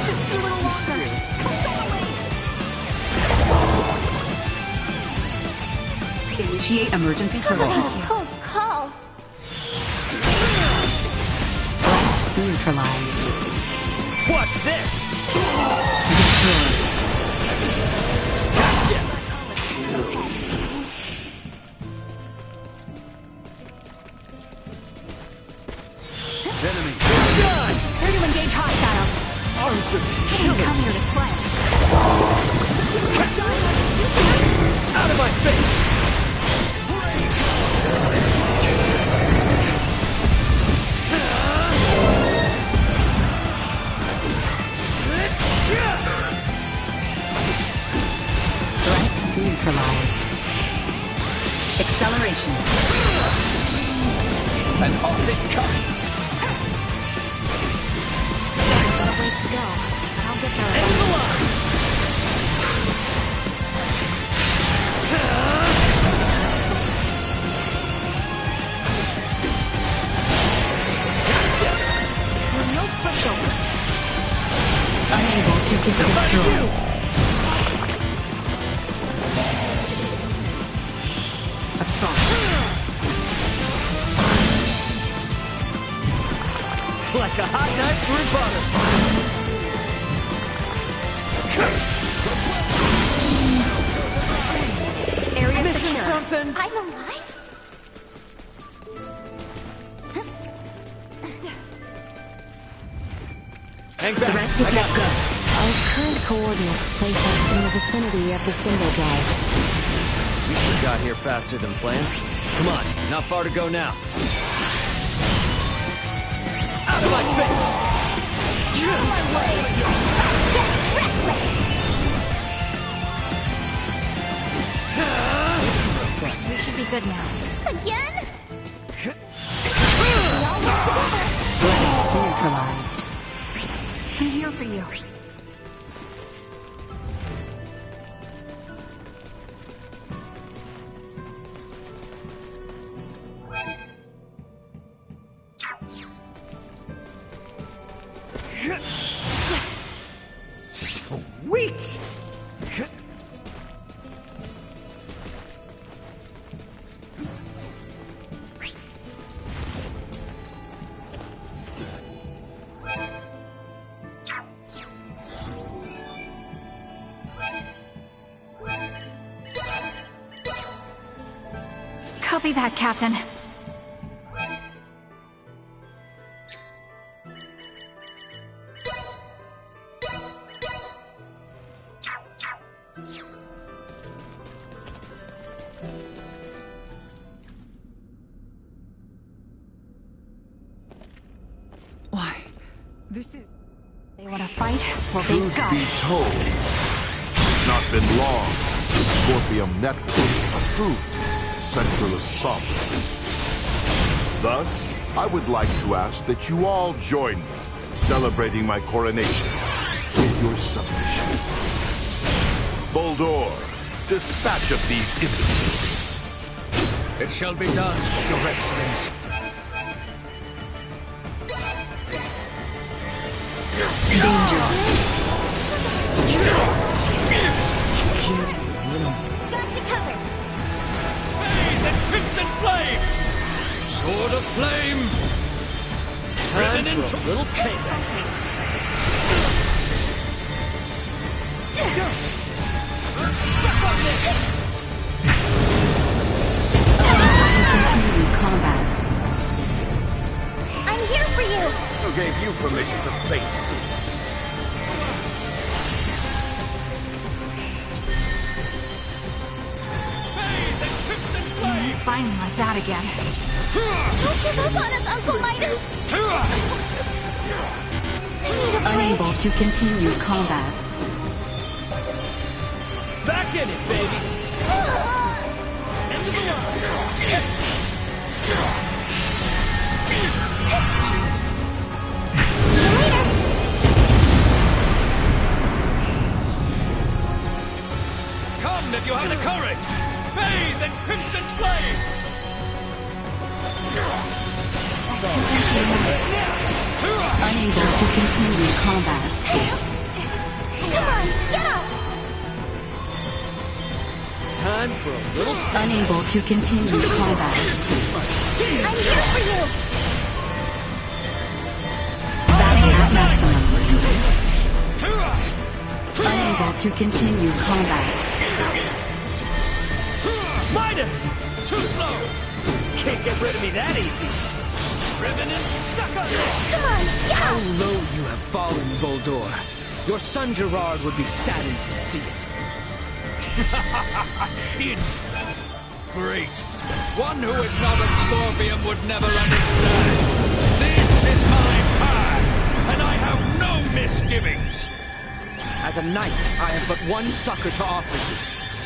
Just a little longer. Initiate emergency protocol. Close call. Threat neutralized. Watch this! Destroyed. Gotcha! Enemy! Done! Here to engage hostiles. Arms of I didn't come here to play. out of my face! Threat neutralized. Acceleration. And off it comes! Got a ways to go. I'll get there. End the line! Gotcha! No pushovers. Unable to get destroyed. Assault. Like a hot knife through butter! Area Missing secure. something? I'm alive? Hang back! Threat I got detected. this! Our current coordinates place us in the vicinity of the symbol drive. We sure got here faster than planned. Come on, not far to go now. Out of my face! We should be good now. Again? Threat neutralized. I'm here for you. Sweet! Copy that, Captain. Why? This is... They want to fight? Well, they've Truth got be it. told, it's not been long since Scorpium Network approved Central Assault. Thus, I would like to ask that you all join me in celebrating my coronation with your submission. Boldor, dispatch of these imbeciles. It shall be done, Your Excellency. Danger. Got you covered. Bathe in crimson flame! Sword of flame! Time for a little payback. Suck on this! To continue combat. I'm here for you. Who gave you permission to fate? Bathe in crimson flame! Fighting like that again. Don't give up on us, Uncle Midas. Unable to continue combat. Back in it, baby! End of the line! Come if you have the courage! Bathe in crimson flame! Sorry. Unable to continue combat. Come on, get up! Time for a little... Unable to continue combat. I'm here for you! Battle at maximum. Unable to continue combat. Midas! Too slow! Can't get rid of me that easy. Revenant, sucker! Come on, get How up! low you have fallen, Voldor. Your son Gerard would be saddened to see it. Great. One who is not a Scorpion would never understand. This is my path, and I have no misgivings. As a knight, I have but one succor to offer you.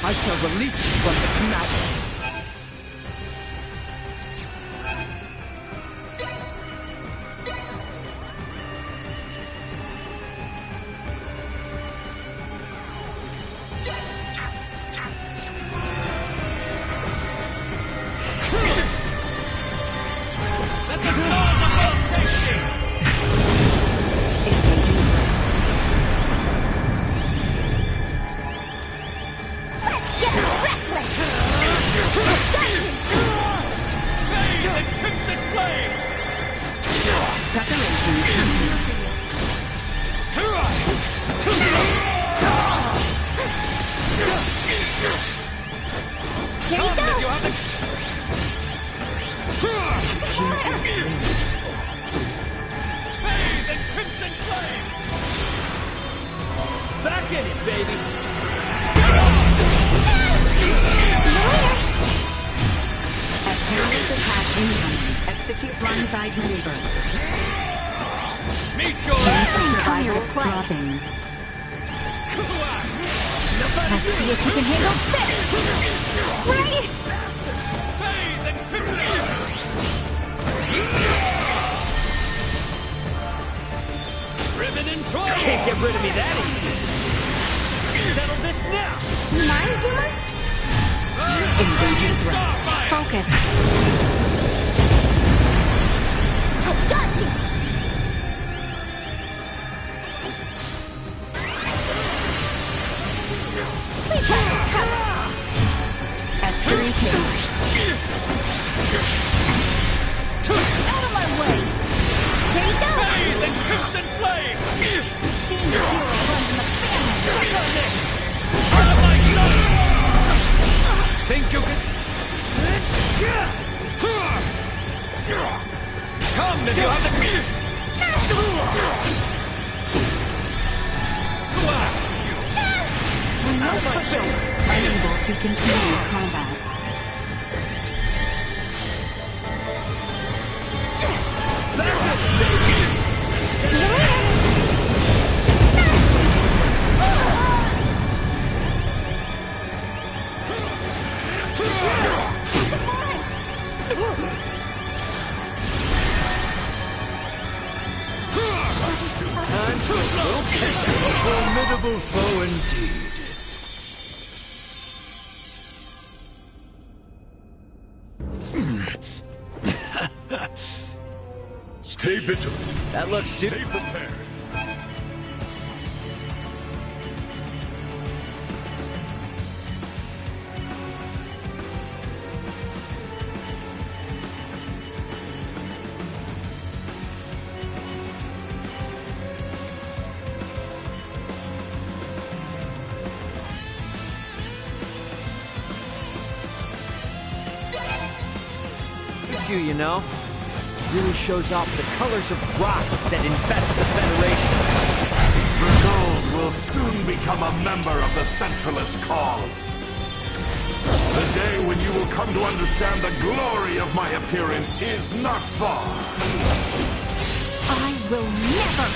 I shall release you from this madness. Get reckless! Bathe in crimson flame! Preparations complete. Here you go! You have the... Bathe in crimson flame! Back in it, baby! Apparent attack incoming. Execute blindside maneuver. Meet your Chance of end! survival dropping. Let's see if you can handle this! Ready? Bathe in crimson! Ribbon and twirl! Can't get rid of me that easy. Settle this now! Mind Doomer? Engaging thrust. Focused. I've got you! S3K. Out of my way! There you go! Bathe in crimson flame! Being a hero runs in the family! Out of my sight! Think you can... Come if you have the... Unable to continue combat. Time to slow. A formidable foe indeed. Stay vigilant. That looks Stay prepared. It's you know. Really shows off the colors of rot that infest the Federation. Gold will soon become a member of the Centralist cause. The day when you will come to understand the glory of my appearance is not far. I will never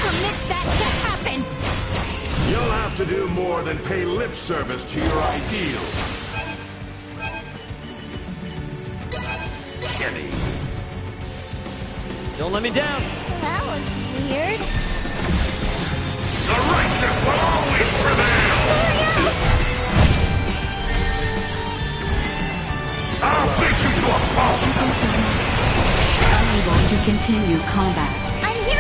permit that to happen! You'll have to do more than pay lip service to your ideals. Kenny. Don't let me down. That was weird. The righteous will always prevail! I'll beat you to a pulp! Unable to continue combat. I'm here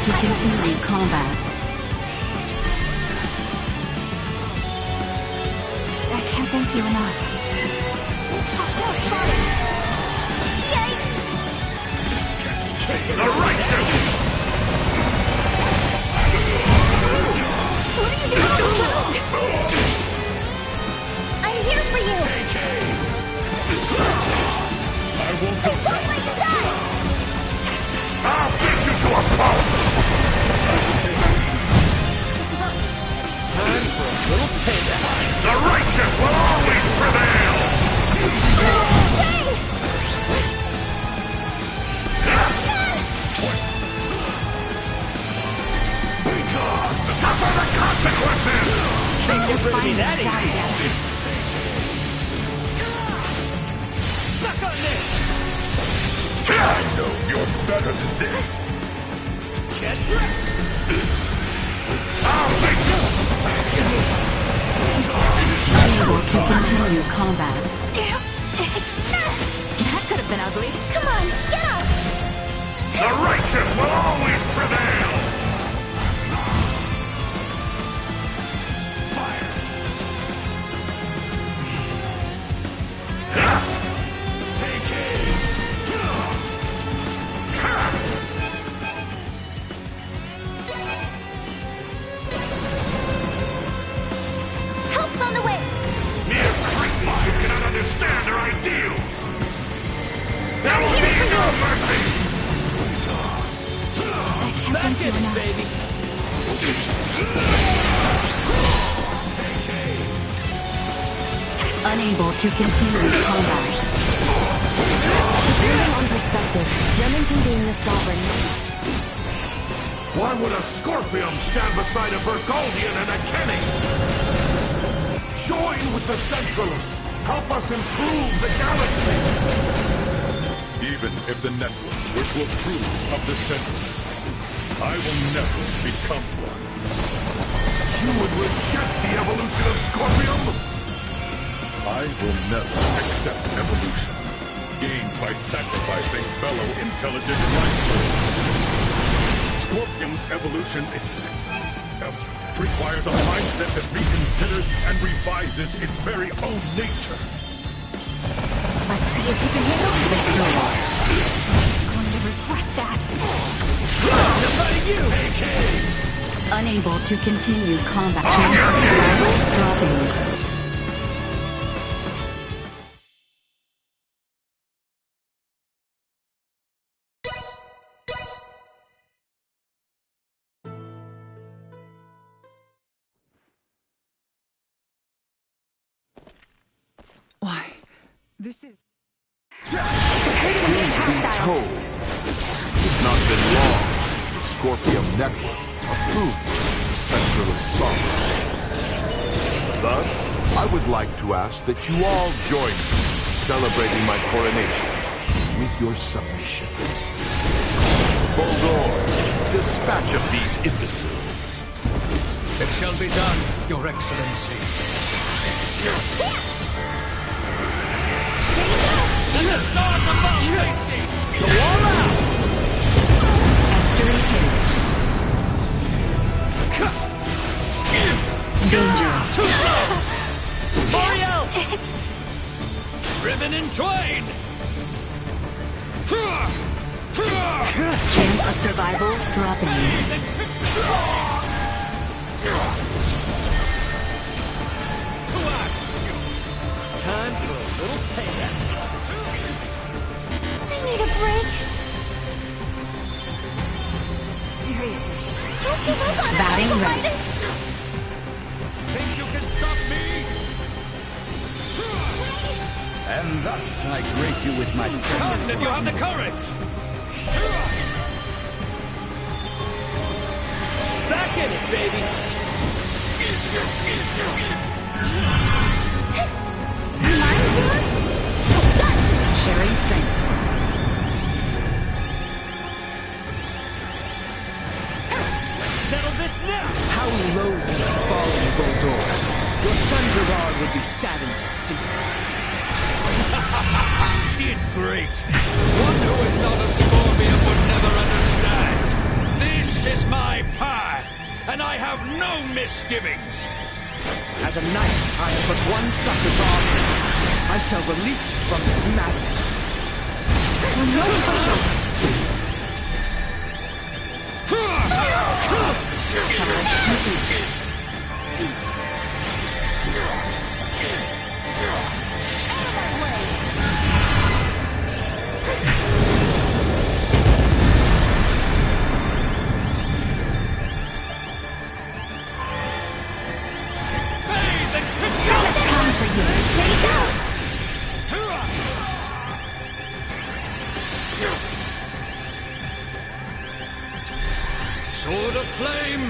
to continue combat. I can't thank you enough. Hostile spotted! Yikes! The righteous! What are you doing? I'm here for you! I won't go Don't let me die! I'll beat you to a pulp! Time for a little payback. The righteous will always prevail! Suffer the consequences! Can't get rid of me that easy. Suck on this! I know you're better than this! Get wrecked! I'll make you! Unable to continue combat. That could have been ugly. Come on, get up! The righteous will always prevail! Fire! Take aim! Help's on the way! Mere cretins who cannot understand their ideals! There will be no mercy! Back in it, baby! Unable to continue combat. Putting them on perspective, Remington being the sovereign. Why would a Scorpion stand beside a Burgoldian and a Kenny? Join with the Centralists! Help us improve the galaxy! Even if the network were to approve of the Centralists, I will never become one. You would reject the evolution of Scorpion? I will never accept evolution, gained by sacrificing fellow intelligent life forms. Scorpion's evolution itself requires a mindset that reconsiders and revises its very own nature. Let's see if you can handle this. I'm going to regret that. Take aim! Unable to continue combat. Chance of survival dropping. Why, this is... Hostiles. It's not been long since the Scorpion Network approved the Centralist sovereign. Thus, I would like to ask that you all join me in celebrating my coronation with your submission. Boldor, dispatch of these imbeciles. It shall be done, Your Excellency. The stars above safety! Go all out! Estuary Hills. Danger. Too slow! Mario! It's... Ribbon in twain! Chance of survival dropping. Time for a little payback. I need a break. Seriously. Don't give up on us, Batting Uncle ready. Raiden. Think you can stop me? And thus I grace you with my presence. Gods, if you have the courage! Back in it, baby! Sharing strength. Settle this now! How low you've fallen, Boldor. Your son Gerard would be saddened to see it. Ingrate! One who is not of Scorpion would never understand. This This is my path, and I have no misgivings. As a knight, I have but one sucker to offer. I shall release you from this madness. Sword of Flame!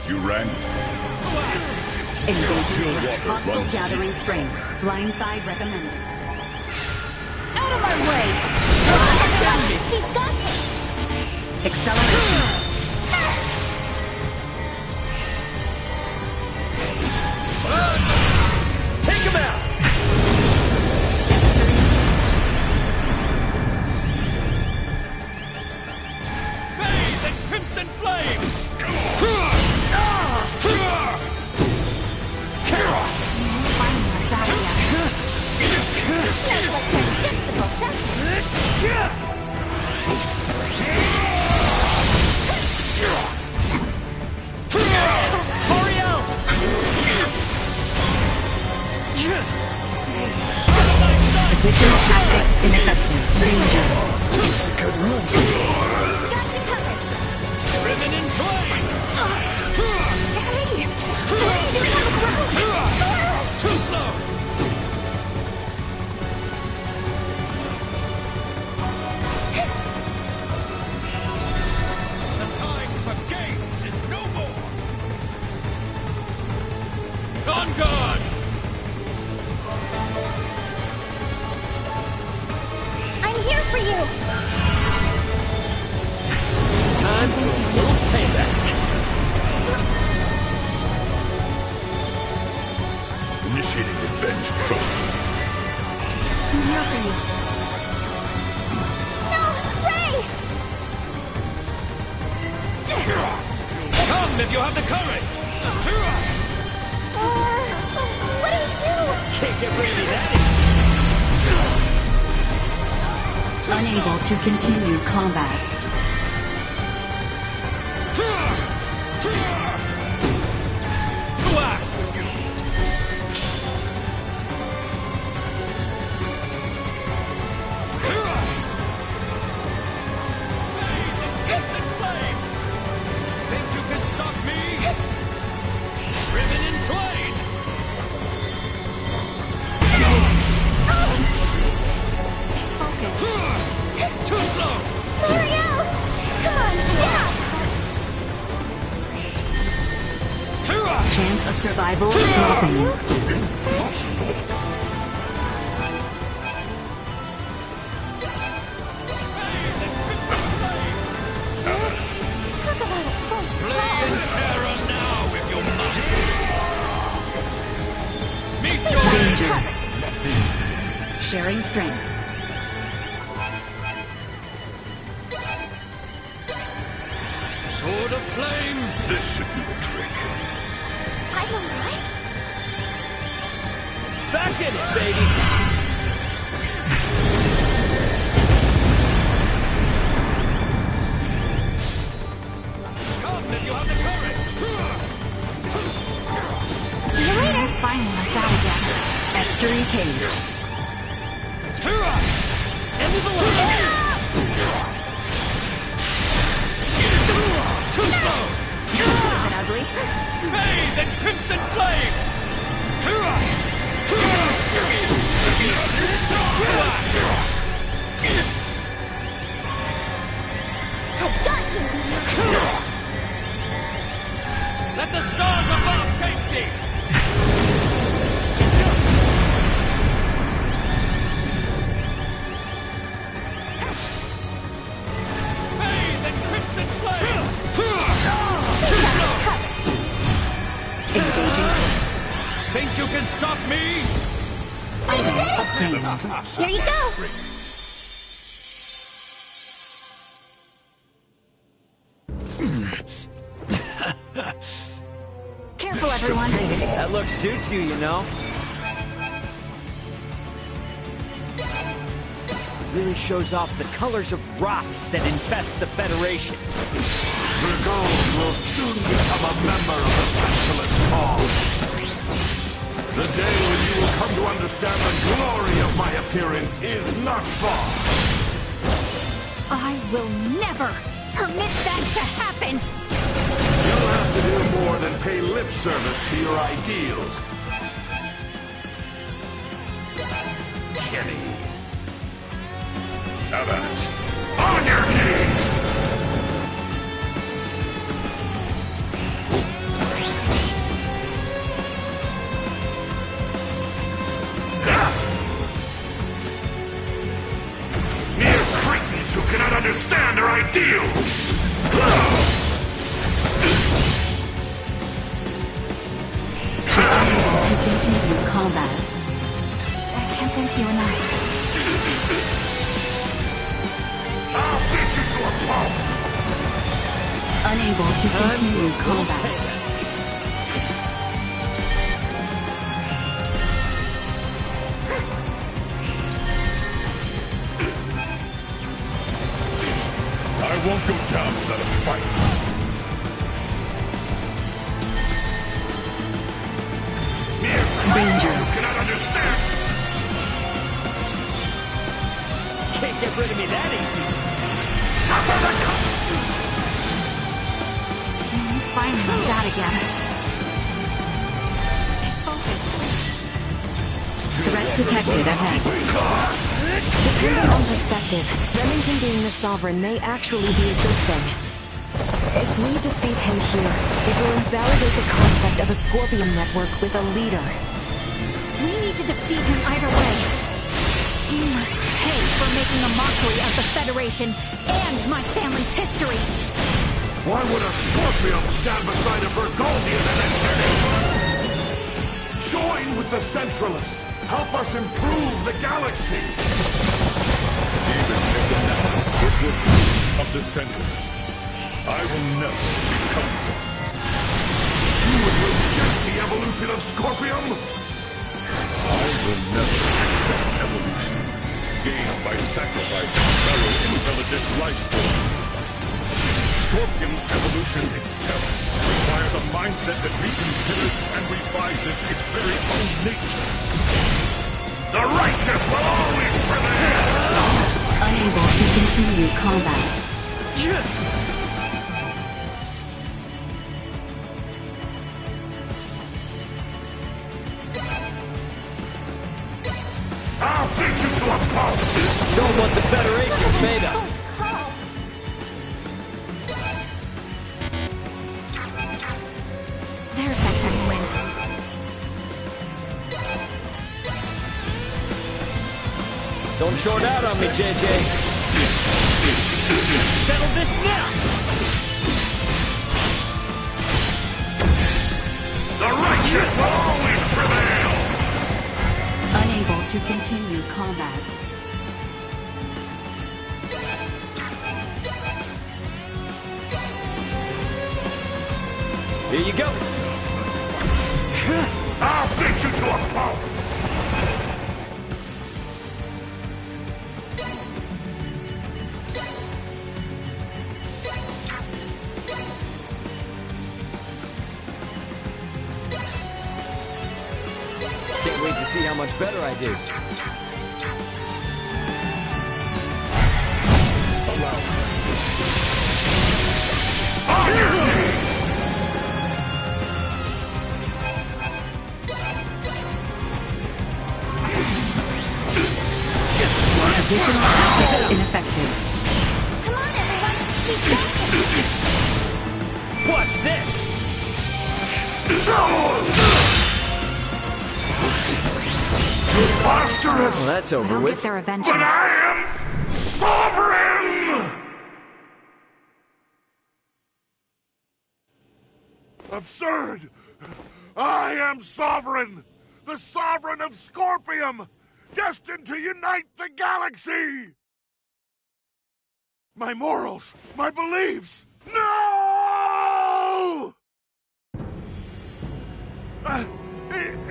You ran? Engaging. water Hostile runs gathering strength. Blindside recommended. Out of my way! He got me! Acceleration. Take him out! Bathe in Crimson Flame! Position tactics ineffective. Danger. It's a good run. Riven in Twain! Too slow! The time for games is no more! On guard! I'm here for you! Time for a little payback. Initiating revenge program. I'm here for you. No! Ray! Come if you have the courage! What do you do? Can't get rid of that Unable to continue combat. To ash with you! Crimson Flame! Think you can stop me? Riven in Twain! Stay focused. Too slow! L'Oreal! Come on, yeah! Chance of survival dropping. Talk about a close Play call. in terror now if you must! Meet your Danger. Sharing strength. Sword of Flame! This should do the trick. I'm alright. back in it, baby. Come if you have the courage! See you later. Finally, I got it together. Estuary Cave. End of the line. Too slow! Is it ugly? Bathe in crimson flame! I've got you. Let the stars above take thee! agent. Think you can stop me? Item obtained. Here you go! Careful, everyone. That look suits you, you know. Really shows off the colors of rot that infest the Federation. Vergol will soon become a member of the Centralist Cause. The day when you will come to understand the glory of my appearance is not far. I will never permit that to happen! You'll have to do more than pay lip service to your ideals. Kenny. Avant. On your knees! Mere cretins who cannot understand our ideals! Unable to continue combat. I can't thank you enough. I'll beat you to a pulp! Unable to continue combat. I won't go down without a fight. Danger. You cannot understand! Can't get rid of me that easy. Finally, that again. Stay focused. Threat detected ahead. Depending on perspective, Remington being the Sovereign may actually be a good thing. If we defeat him here, it will invalidate the concept of a Scorpion network with a leader. We need to defeat him either way. He must pay for making a mockery of the Federation and my family's history. Why would a Scorpion stand beside a Vergoldian and an enemy? Join with the Centralists. Help us improve the galaxy. Even if the network is removed of the Centralists, I will never become one. You would reject the evolution of Scorpion? I will never accept evolution, gained by sacrificing fellow intelligent life forms. Scorpion's evolution itself requires a mindset that reconsiders and revises its very own nature. The righteous will always prevail! Unable to continue combat. I'll beat you to a pulp! Show 'em what the Federation's made of. There's that second wind. Don't short out on me, JJ. Settle this now! The righteous will always prevail! Unable to continue combat. Here you go. I'll beat you to a pulp! Can't wait to see how much better I do. Allow me. On your knees! Additional assets ineffective. Come on, everyone! Be focused! Watch this! Preposterous! Well, that's over They'll with. get there eventually. But I am sovereign! Absurd! I am Sovereign! The Sovereign of Scorpium! Destined to unite the galaxy! My morals, my beliefs! No!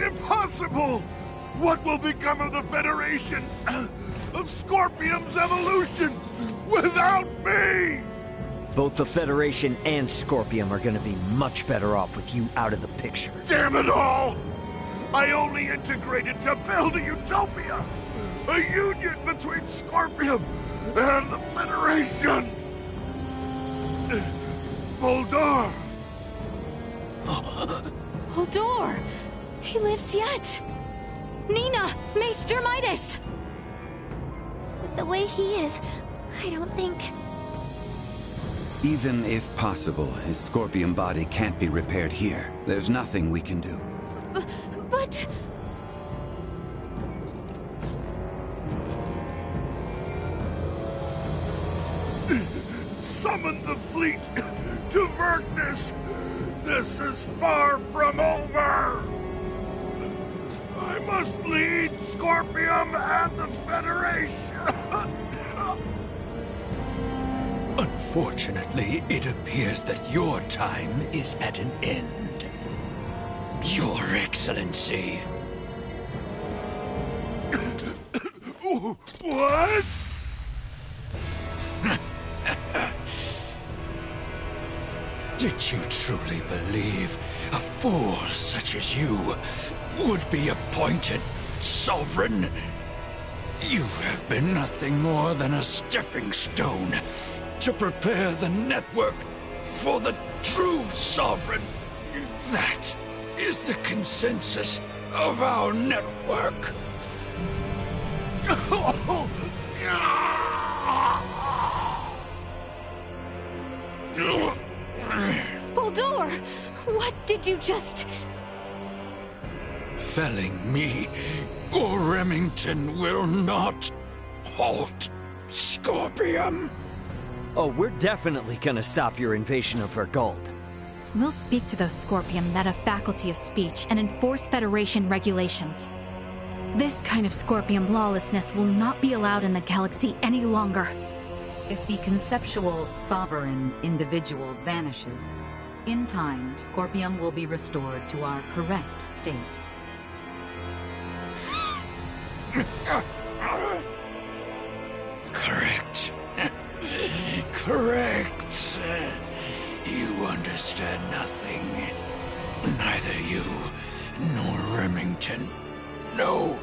Impossible! What will become of the Federation of Scorpium's evolution without me? Both the Federation and Scorpium are gonna be much better off with you out of the picture. Damn it all! I only integrated to build a utopia! A union between Scorpium and the Federation! Boldor! Boldor! He lives yet! Nina! Maester Midas! With the way he is, I don't think... Even if possible, his Scorpion body can't be repaired here. There's nothing we can do. But... Summon the fleet to Verkness! This is far from over! I must lead Scorpium and the Federation! Unfortunately, it appears that your time is at an end. Your Excellency. What? Did you truly believe a fool such as you would be appointed Sovereign? You have been nothing more than a stepping stone to prepare the network for the true Sovereign. That is the consensus of our network. Boldor! What did you just... Felling me or Remington will not halt Scorpium. Oh, we're definitely gonna stop your invasion of Vergold. We'll speak to those Scorpium that have faculty of speech and enforce Federation regulations. This kind of Scorpium lawlessness will not be allowed in the galaxy any longer. If the conceptual sovereign individual vanishes, in time, Scorpium will be restored to our correct state. Correct. Correct. You understand nothing. Neither you nor Remington know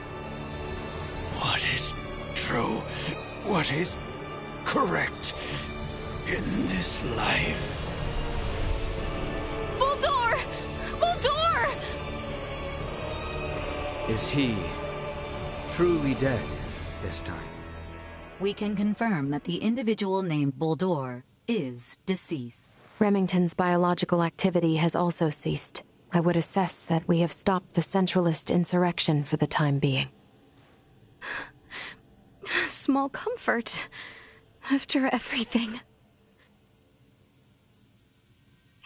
what is true, what is correct in this life. Boldor! Boldor! Is he truly dead this time? We can confirm that the individual named Boldor is deceased. Remington's biological activity has also ceased. I would assess that we have stopped the Centralist insurrection for the time being. Small comfort, after everything.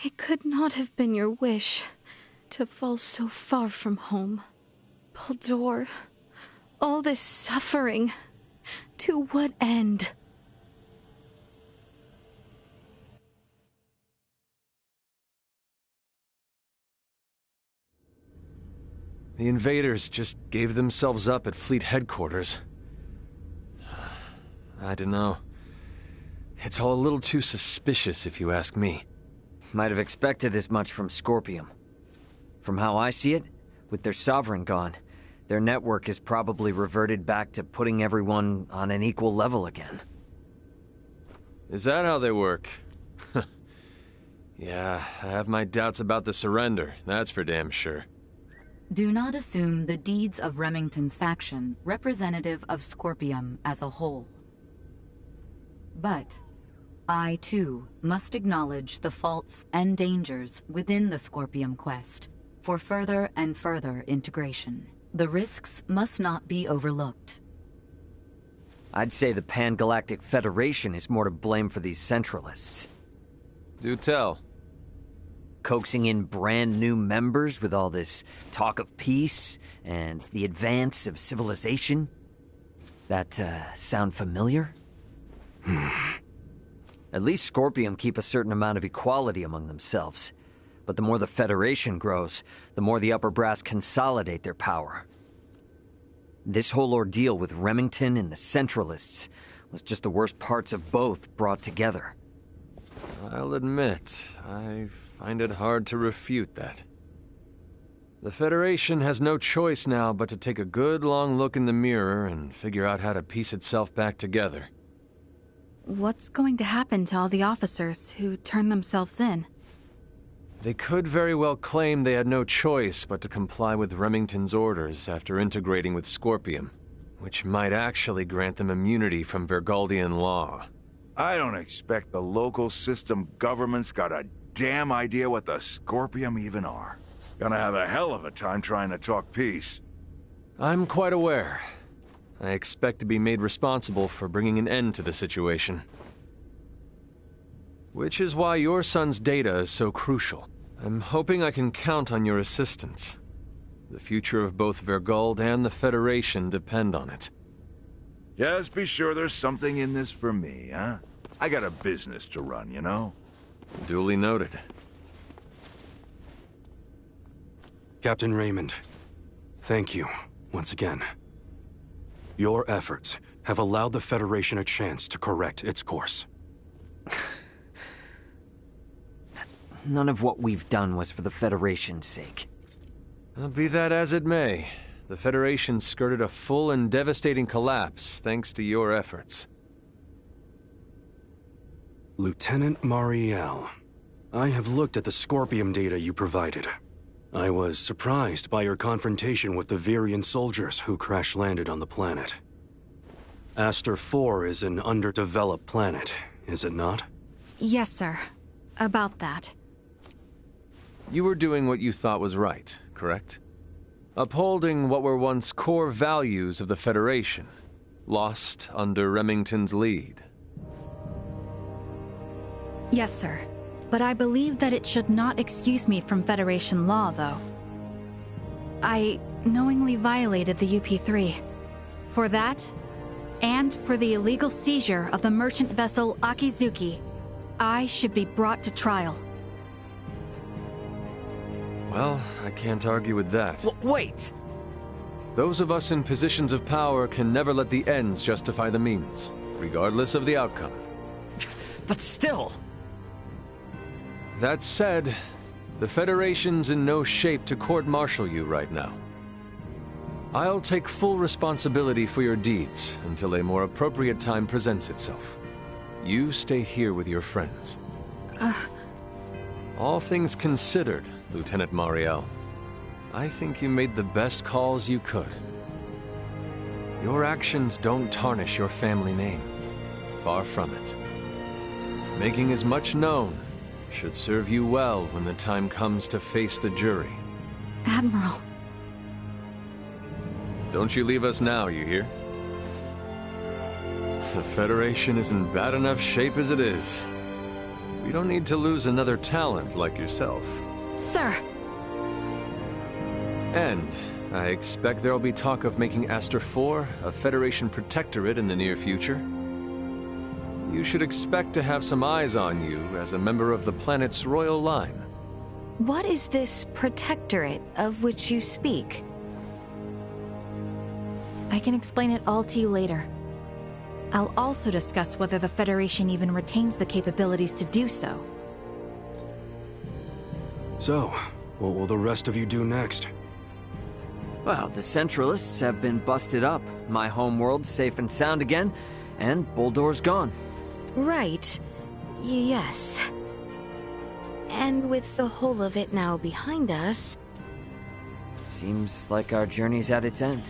It could not have been your wish to fall so far from home. Boldor, all this suffering, to what end? The invaders just gave themselves up at Fleet Headquarters. I don't know. It's all a little too suspicious, if you ask me. Might have expected as much from Scorpium. From how I see it, with their Sovereign gone, their network is probably reverted back to putting everyone on an equal level again. Is that how they work? Yeah, I have my doubts about the surrender, that's for damn sure. Do not assume the deeds of Remington's faction representative of Scorpium as a whole. But I, too, must acknowledge the faults and dangers within the Scorpium quest for further and further integration. The risks must not be overlooked. I'd say the Pan-Galactic Federation is more to blame for these Centralists. Do tell. coaxing in brand new members with all this talk of peace and the advance of civilization? That, sound familiar? At least Scorpium keep a certain amount of equality among themselves. But the more the Federation grows, the more the upper brass consolidate their power. This whole ordeal with Remington and the Centralists was just the worst parts of both brought together. I'll admit, I find it hard to refute that. The Federation has no choice now but to take a good long look in the mirror and figure out how to piece itself back together. What's going to happen to all the officers who turn themselves in? They could very well claim they had no choice but to comply with Remington's orders after integrating with Scorpium, which might actually grant them immunity from Vergaldian law. I don't expect the local system government's got a damn idea what the Scorpium even are. Gonna have a hell of a time trying to talk peace. I'm quite aware. I expect to be made responsible for bringing an end to the situation. Which is why your son's data is so crucial. I'm hoping I can count on your assistance. The future of both Vergald and the Federation depend on it. Just be sure there's something in this for me, huh? I got a business to run, you know? Duly noted. Captain Raymond, thank you, once again. Your efforts have allowed the Federation a chance to correct its course. None of what we've done was for the Federation's sake. Be that as it may, the Federation skirted a full and devastating collapse thanks to your efforts. Lieutenant Mariel, I have looked at the Scorpium data you provided. I was surprised by your confrontation with the Virian soldiers who crash-landed on the planet. Aster 4 is an underdeveloped planet, is it not? Yes, sir. About that. You were doing what you thought was right, correct? Upholding what were once core values of the Federation, lost under Remington's lead. Yes, sir. But I believe that it should not excuse me from Federation law, though. I knowingly violated the UP-3. For that, and for the illegal seizure of the merchant vessel Akizuki, I should be brought to trial. Well, I can't argue with that. Wait! Those of us in positions of power can never let the ends justify the means, regardless of the outcome. But still! That said, the Federation's in no shape to court-martial you right now. I'll take full responsibility for your deeds until a more appropriate time presents itself. You stay here with your friends. All things considered, Lieutenant Mariel, I think you made the best calls you could. Your actions don't tarnish your family name. Far from it. Making as much known should serve you well when the time comes to face the jury. Admiral. Don't you leave us now, you hear? The Federation is in bad enough shape as it is. We don't need to lose another talent like yourself. Sir! And I expect there'll be talk of making Aster 4 a Federation protectorate in the near future. You should expect to have some eyes on you as a member of the planet's royal line. What is this protectorate of which you speak? I can explain it all to you later. I'll also discuss whether the Federation even retains the capabilities to do so. So, what will the rest of you do next? Well, the Centralists have been busted up, my homeworld's safe and sound again, and Buldor's gone. Right. Yes. And with the whole of it now behind us... Seems like our journey's at its end.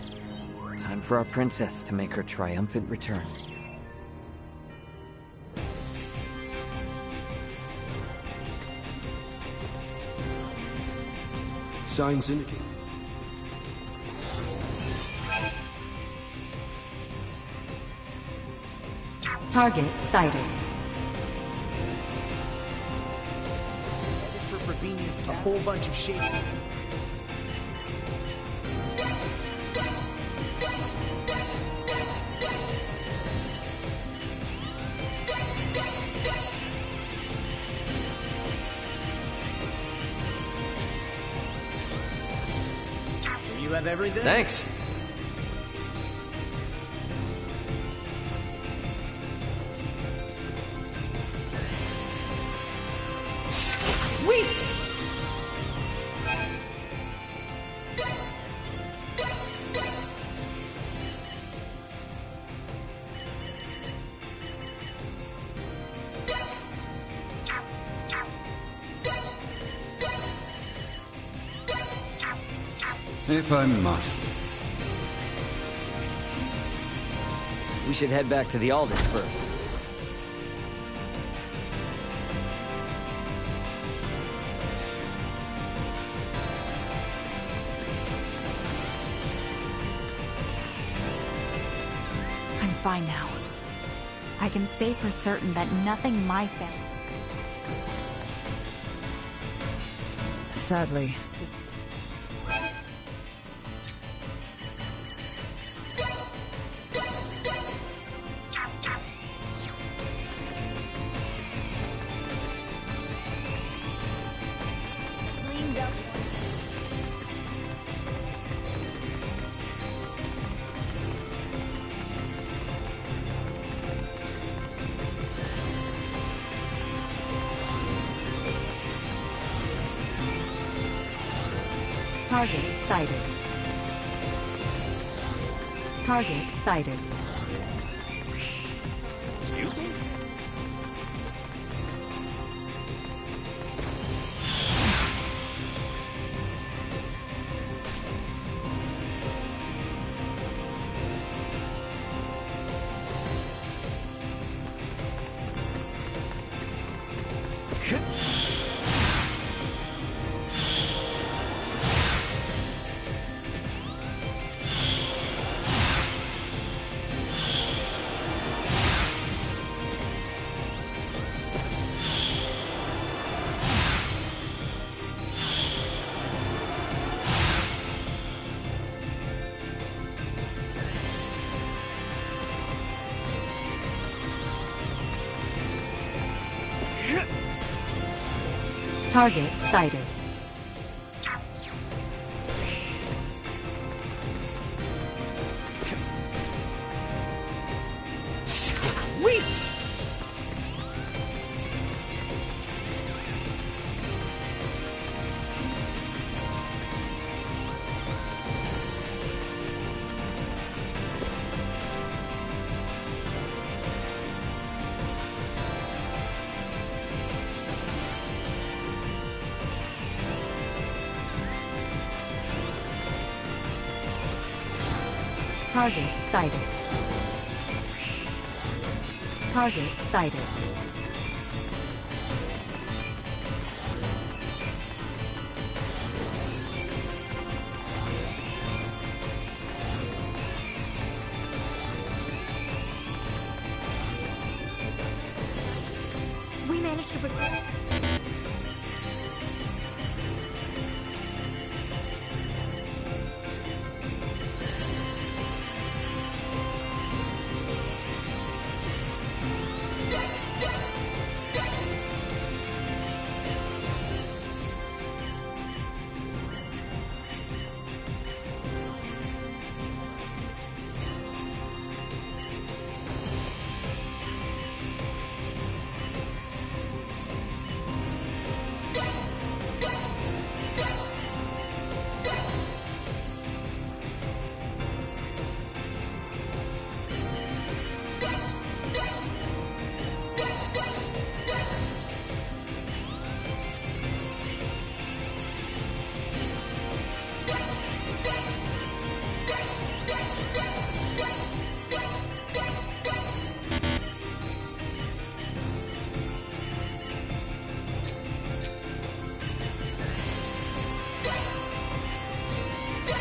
Time for our princess to make her triumphant return. Signs indicate. Target sighted. For inconvenienced a whole bunch of shady... Sure you have everything? Thanks. Sweet! If I must. We should head back to the Aldous first. I'm fine now. I can say for certain that nothing my family... Sadly, Target sighted. Target sighted. Excuse me? Target sighted. Sweet! Target sighted. Target sighted. We managed to bring...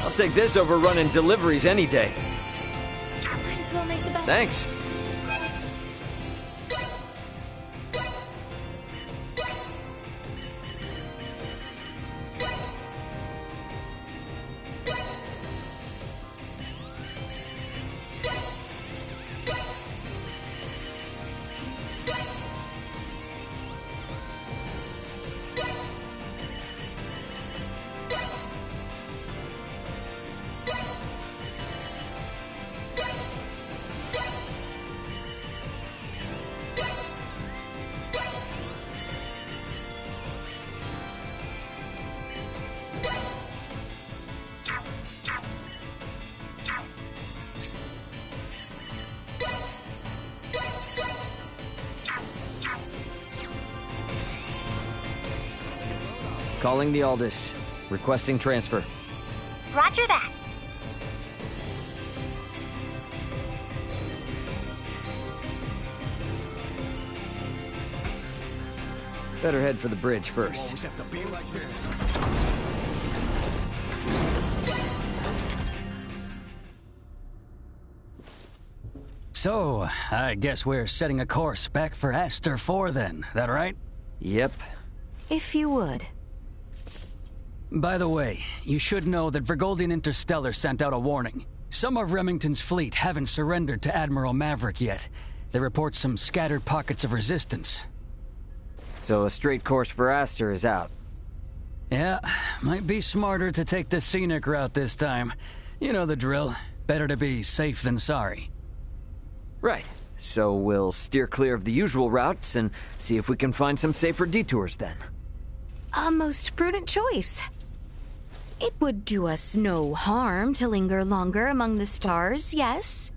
I'll take this over running deliveries any day. Might as well make the best. Thanks. Calling the Aldous. Requesting transfer. Roger that. Better head for the bridge first. So, I guess we're setting a course back for Aster 4 then, that right? Yep. If you would. By the way, you should know that Vergoldian Interstellar sent out a warning. Some of Remington's fleet haven't surrendered to Admiral Maverick yet. They report some scattered pockets of resistance. So a straight course for Aster is out. Yeah, might be smarter to take the scenic route this time. You know the drill. Better to be safe than sorry. Right. So we'll steer clear of the usual routes and see if we can find some safer detours then. A most prudent choice. It would do us no harm to linger longer among the stars, yes?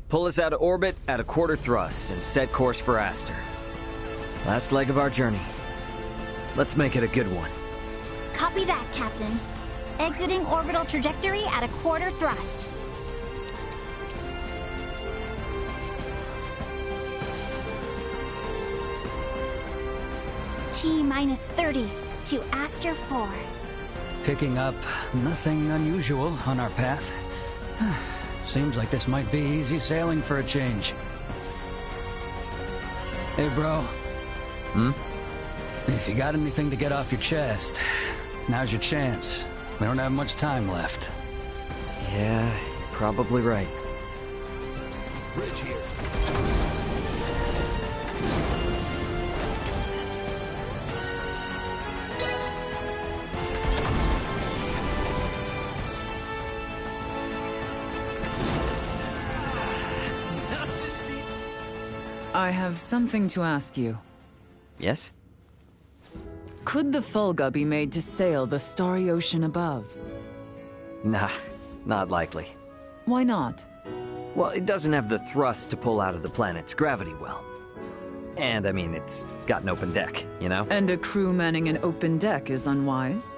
Pull us out of orbit at a quarter thrust and set course for Aster. Last leg of our journey. Let's make it a good one. Copy that, Captain. Exiting orbital trajectory at a quarter thrust. T-minus 30 to Aster 4. Picking up nothing unusual on our path. Seems like this might be easy sailing for a change. Hey, bro. If you got anything to get off your chest, now's your chance. We don't have much time left. Yeah, probably right. Bridge here. I have something to ask you. Yes? Could the Fulga be made to sail the starry ocean above? Nah, not likely. Why not? Well, it doesn't have the thrust to pull out of the planet's gravity well. And, I mean, it's got an open deck, you know? And a crew manning an open deck is unwise?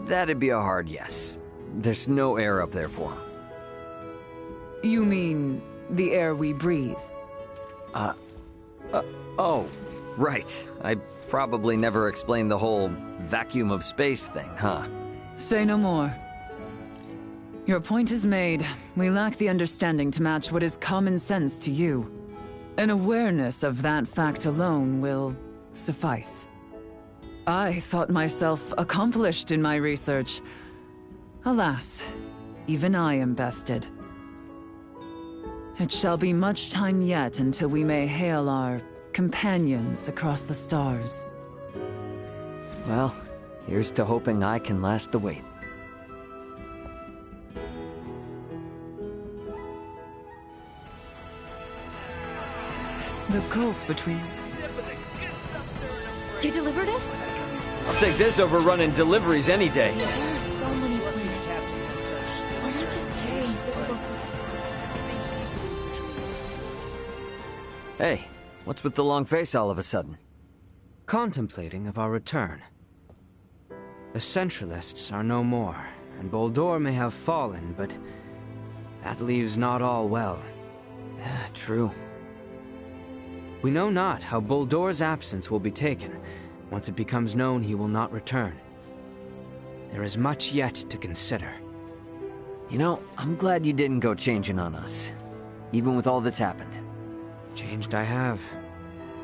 That'd be a hard yes. There's no air up there for 'em. You mean the air we breathe? Oh, right. I probably never explained the whole vacuum of space thing, huh? Say no more. Your point is made. We lack the understanding to match what is common sense to you. An awareness of that fact alone will suffice. I thought myself accomplished in my research. Alas, even I am bested. It shall be much time yet until we may hail our companions across the stars. Well, here's to hoping I can last the wait. The gulf between... You delivered it? I'll take this over running deliveries any day. So many planets. Why not just carry invisible... Hey, what's with the long face all of a sudden? Contemplating of our return. The Centralists are no more, and Boldore may have fallen, but that leaves not all well. True. We know not how Boldore's absence will be taken. Once it becomes known he will not return. There is much yet to consider. You know, I'm glad you didn't go changing on us, even with all that's happened. Changed I have.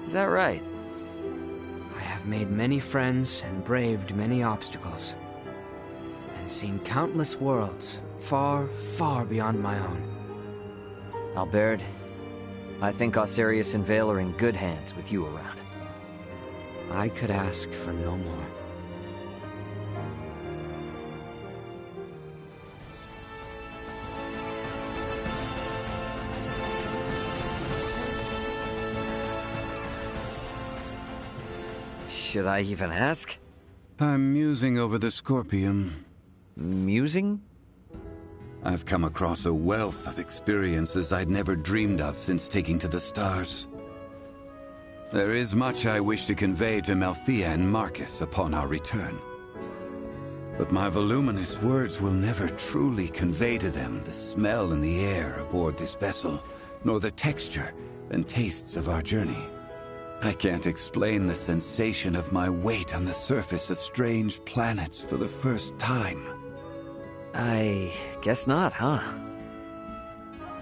Is that right? I have made many friends and braved many obstacles. And seen countless worlds, far, far beyond my own. Albert, I think Osarius and Vale are in good hands with you around. I could ask for no more. Should I even ask? I'm musing over the Scorpium. Musing? I've come across a wealth of experiences I'd never dreamed of since taking to the stars. There is much I wish to convey to Malthea and Marcus upon our return. But my voluminous words will never truly convey to them the smell in the air aboard this vessel, nor the texture and tastes of our journey. I can't explain the sensation of my weight on the surface of strange planets for the first time. I guess not, huh?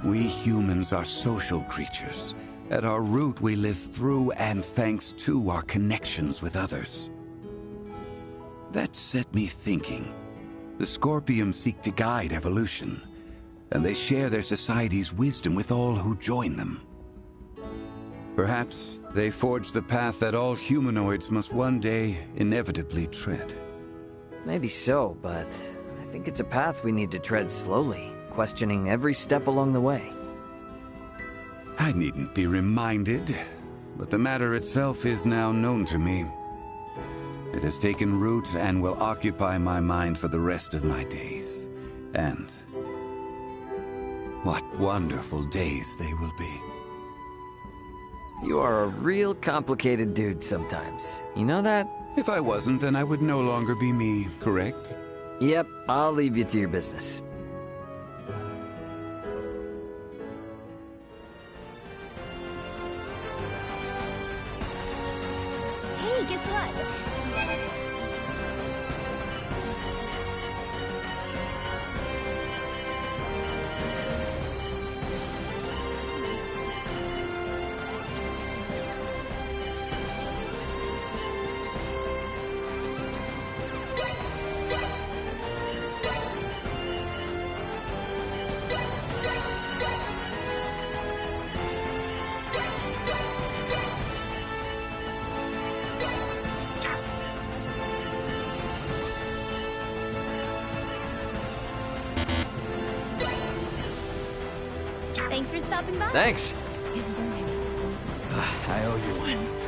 We humans are social creatures. At our root, we live through and thanks to our connections with others. That set me thinking. The Scorpions seek to guide evolution, and they share their society's wisdom with all who join them. Perhaps they forge the path that all humanoids must one day inevitably tread. Maybe so, but I think it's a path we need to tread slowly, questioning every step along the way. I needn't be reminded, but the matter itself is now known to me. It has taken root and will occupy my mind for the rest of my days. And what wonderful days they will be. You are a real complicated dude sometimes. You know that? If I wasn't, then I would no longer be me, correct? Yep, I'll leave you to your business. Hey, guess what? Thanks for stopping by. Thanks. I owe you one.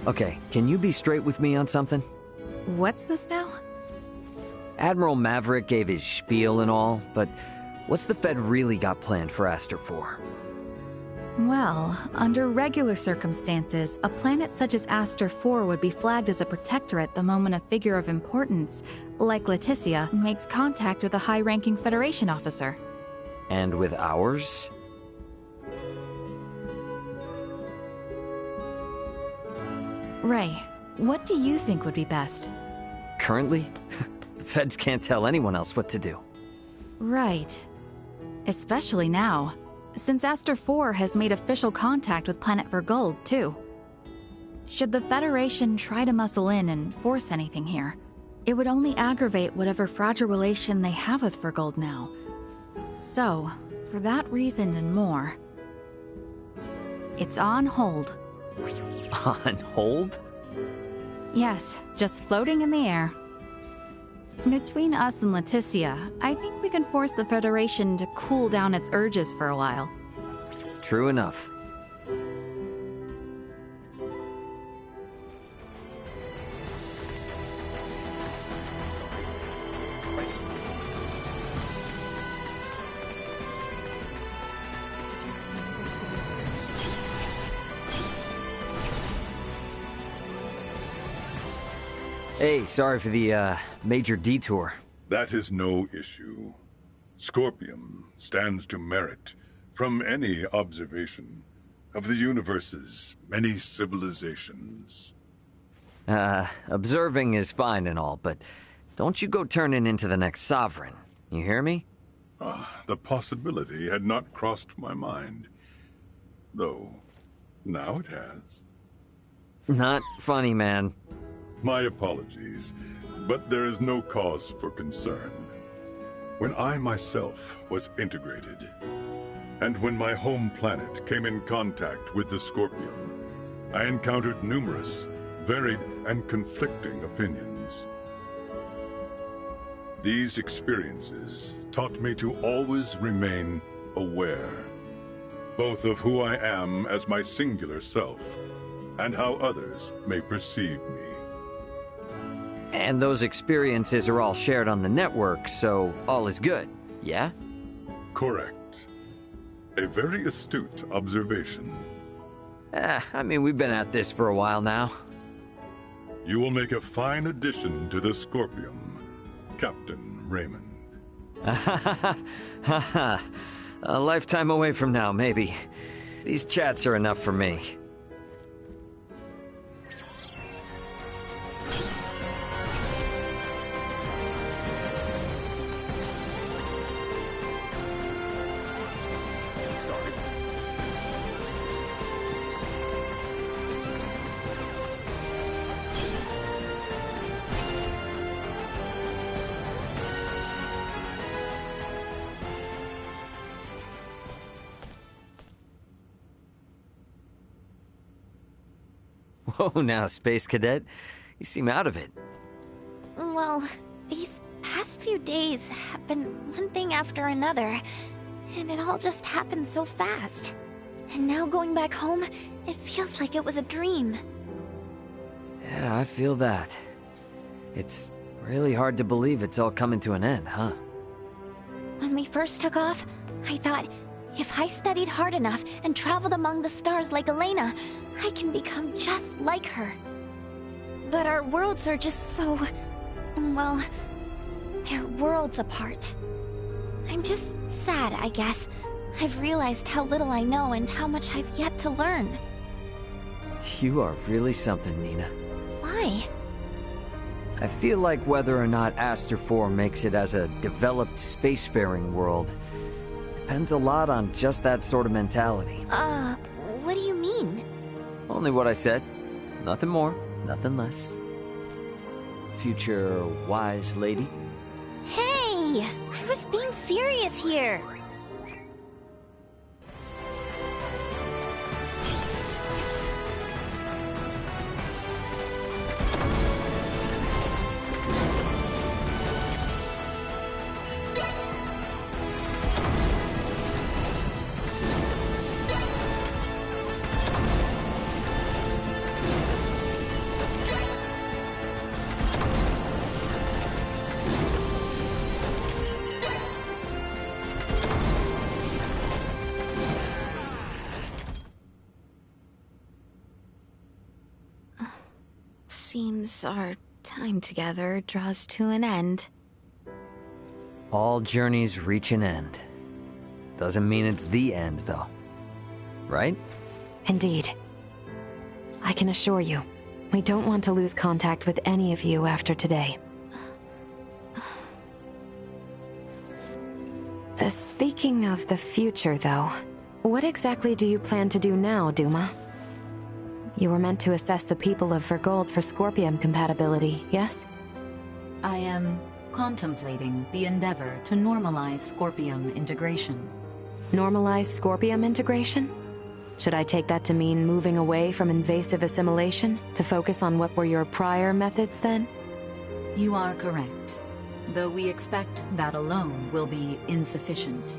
Okay, can you be straight with me on something? What's this now? Admiral Maverick gave his spiel and all, but what's the Fed really got planned for Aster 4? Well, under regular circumstances, a planet such as Aster 4 would be flagged as a protectorate the moment a figure of importance, like Leticia, makes contact with a high-ranking Federation officer. And with ours? Ray, what do you think would be best? Currently? The Feds can't tell anyone else what to do. Right. Especially now, since Aster 4 has made official contact with Planet Vergold, too. Should the Federation try to muscle in and force anything here, it would only aggravate whatever fragile relation they have with Vergold now. So, for that reason and more, it's on hold. On hold? Yes, just floating in the air. Between us and Leticia, I think we can force the Federation to cool down its urges for a while. True enough. Hey, sorry for the, major detour. That is no issue. Scorpium stands to merit from any observation of the universe's many civilizations. Observing is fine and all, but don't you go turning into the next Sovereign. You hear me? The possibility had not crossed my mind. Though, now it has. Not funny, man. My apologies, but there is no cause for concern. When I myself was integrated, and when my home planet came in contact with the Scorpium, I encountered numerous, varied, and conflicting opinions. These experiences taught me to always remain aware, both of who I am as my singular self, and how others may perceive me. And those experiences are all shared on the network, so all is good, yeah? Correct. A very astute observation. I mean, we've been at this for a while now. You will make a fine addition to the Scorpium, Captain Raymond. A lifetime away from now, maybe. These chats are enough for me. Whoa, now, Space Cadet. You seem out of it. Well, these past few days have been one thing after another, and it all just happened so fast. And now going back home, it feels like it was a dream. Yeah, I feel that. It's really hard to believe it's all coming to an end, huh? When we first took off, I thought, if I studied hard enough and traveled among the stars like Elena, I can become just like her. But our worlds are just so... well, they're worlds apart. I'm just sad, I guess. I've realized how little I know and how much I've yet to learn. You are really something, Nina. Why? I feel like whether or not Aster 4 makes it as a developed spacefaring world depends a lot on just that sort of mentality. What do you mean? Only what I said. Nothing more, nothing less. Future wise lady. Hey! I was being serious here! Seems our time together draws to an end. All journeys reach an end. Doesn't mean it's the end, though. Right? Indeed. I can assure you, we don't want to lose contact with any of you after today. Speaking of the future, though, what exactly do you plan to do now, Duma? You were meant to assess the people of Vergold for Scorpium compatibility, yes? I am contemplating the endeavor to normalize Scorpium integration. Normalize Scorpium integration? Should I take that to mean moving away from invasive assimilation to focus on what were your prior methods then? You are correct, though we expect that alone will be insufficient.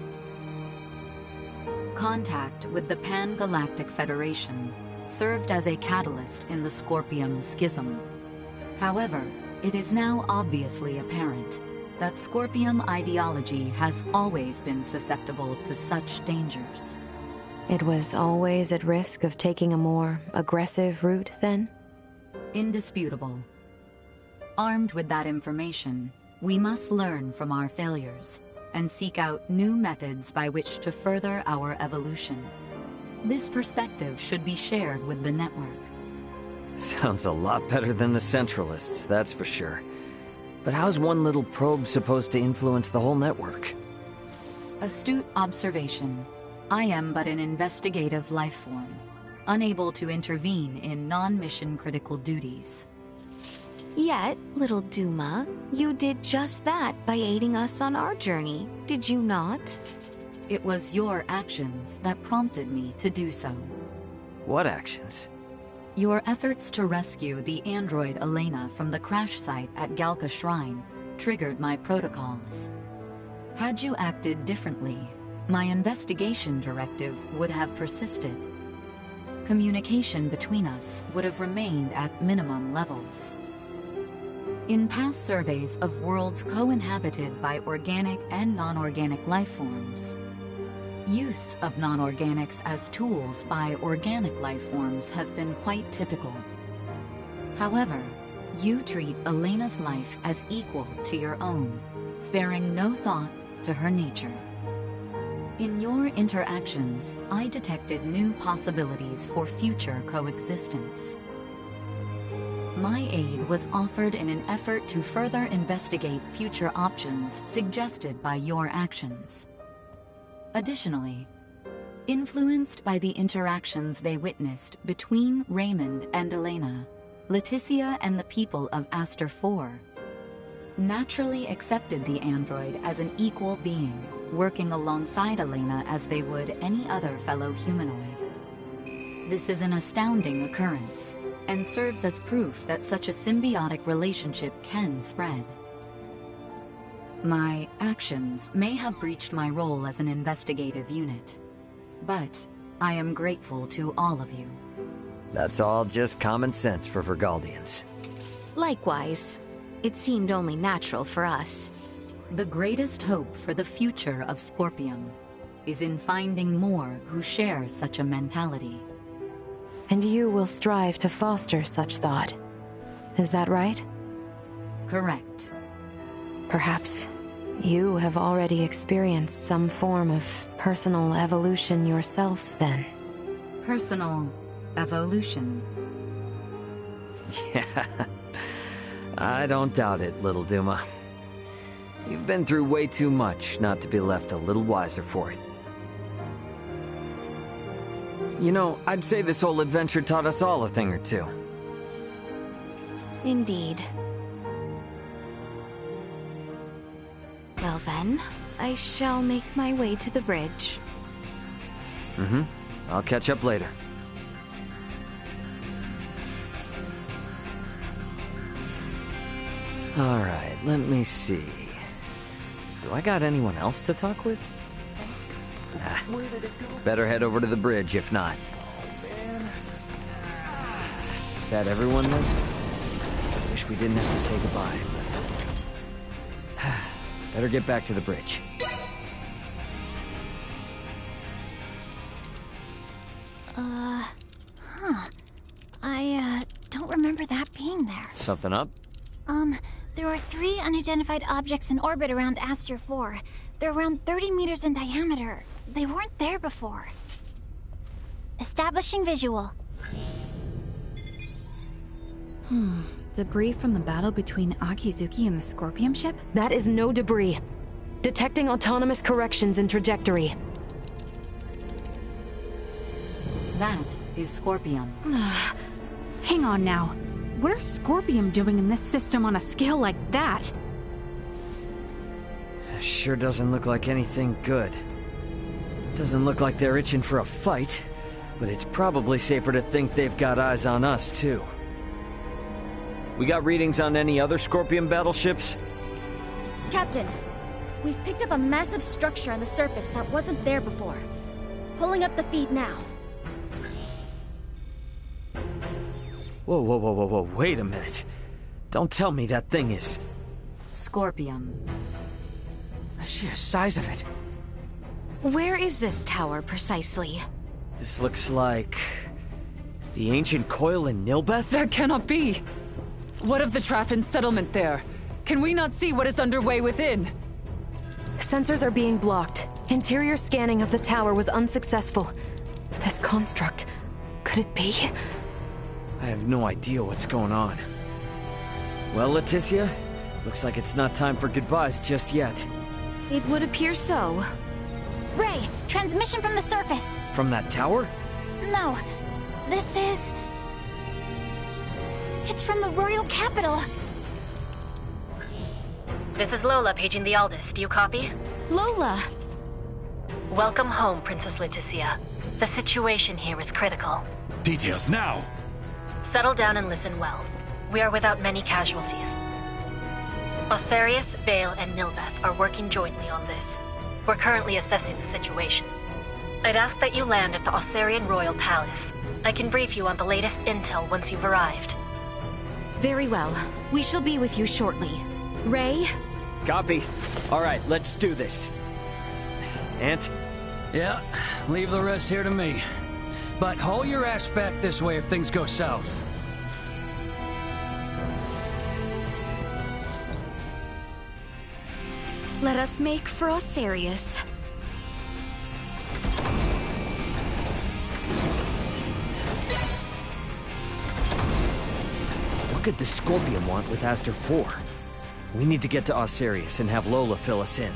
Contact with the Pan-Galactic Federation served as a catalyst in the Scorpium schism. However, it is now obviously apparent that Scorpium ideology has always been susceptible to such dangers. It was always at risk of taking a more aggressive route, then? Indisputable. Armed with that information, we must learn from our failures and seek out new methods by which to further our evolution. This perspective should be shared with the network. Sounds a lot better than the Centralists, that's for sure. But how's one little probe supposed to influence the whole network? Astute observation. I am but an investigative life form, unable to intervene in non-mission critical duties. Yet, little Duma, you did just that by aiding us on our journey, did you not? It was your actions that prompted me to do so. What actions? Your efforts to rescue the android Elena from the crash site at Galka Shrine triggered my protocols. Had you acted differently, my investigation directive would have persisted. Communication between us would have remained at minimum levels. In past surveys of worlds co-inhabited by organic and non-organic life forms, use of non-organics as tools by organic life forms has been quite typical. However, you treat Elena's life as equal to your own, sparing no thought to her nature. In your interactions, I detected new possibilities for future coexistence. My aid was offered in an effort to further investigate future options suggested by your actions. Additionally, influenced by the interactions they witnessed between Raymond and Elena, Leticia and the people of Aster 4 naturally accepted the android as an equal being, working alongside Elena as they would any other fellow humanoid. This is an astounding occurrence, and serves as proof that such a symbiotic relationship can spread. My actions may have breached my role as an investigative unit, but I am grateful to all of you. That's all just common sense for Vergaldians. Likewise. It seemed only natural for us. The greatest hope for the future of Scorpium is in finding more who share such a mentality. And you will strive to foster such thought. Is that right? Correct. Perhaps you have already experienced some form of personal evolution yourself, then. Personal evolution? Yeah. I don't doubt it, little Duma. You've been through way too much not to be left a little wiser for it. You know, I'd say this whole adventure taught us all a thing or two. Indeed. Well then, I shall make my way to the bridge. I'll catch up later. Alright, let me see. Do I got anyone else to talk with? Nah. Better head over to the bridge, if not. Is that everyone then? I wish we didn't have to say goodbye, but... Better get back to the bridge. I don't remember that being there. Something up? There are 3 unidentified objects in orbit around Aster 4. They're around 30 meters in diameter. They weren't there before. Establishing visual. Debris from the battle between Akizuki and the Scorpium ship? That is no debris. Detecting autonomous corrections in trajectory. That is Scorpium. Hang on now. What are Scorpium doing in this system on a scale like that? Sure doesn't look like anything good. Doesn't look like they're itching for a fight, but it's probably safer to think they've got eyes on us, too. We got readings on any other Scorpium battleships? Captain, we've picked up a massive structure on the surface that wasn't there before. Pulling up the feed now. Whoa, wait a minute. Don't tell me that thing is... Scorpium. The sheer size of it. Where is this tower, precisely? This looks like... the ancient coil in Nilbeth? That cannot be! What of the Traffin settlement there? Can we not see what is underway within? Sensors are being blocked. Interior scanning of the tower was unsuccessful. This construct, could it be? I have no idea what's going on. Well, Leticia, looks like it's not time for goodbyes just yet. It would appear so. Ray, transmission from the surface. From that tower? No, this is... It's from the Royal Capital. This is Lola paging the Aldous. Do you copy? Lola! Welcome home, Princess Leticia. The situation here is critical. Details now! Settle down and listen well. We are without many casualties. Osarius, Vale, and Nilbeth are working jointly on this. We're currently assessing the situation. I'd ask that you land at the Osarian Royal Palace. I can brief you on the latest intel once you've arrived. Very well. We shall be with you shortly. Ray? Copy. All right, let's do this. Ant? Yeah, leave the rest here to me. But haul your ass back this way if things go south. Let us make for Osarius. What could the Scorpion want with Aster 4? We need to get to Osarius and have Lola fill us in.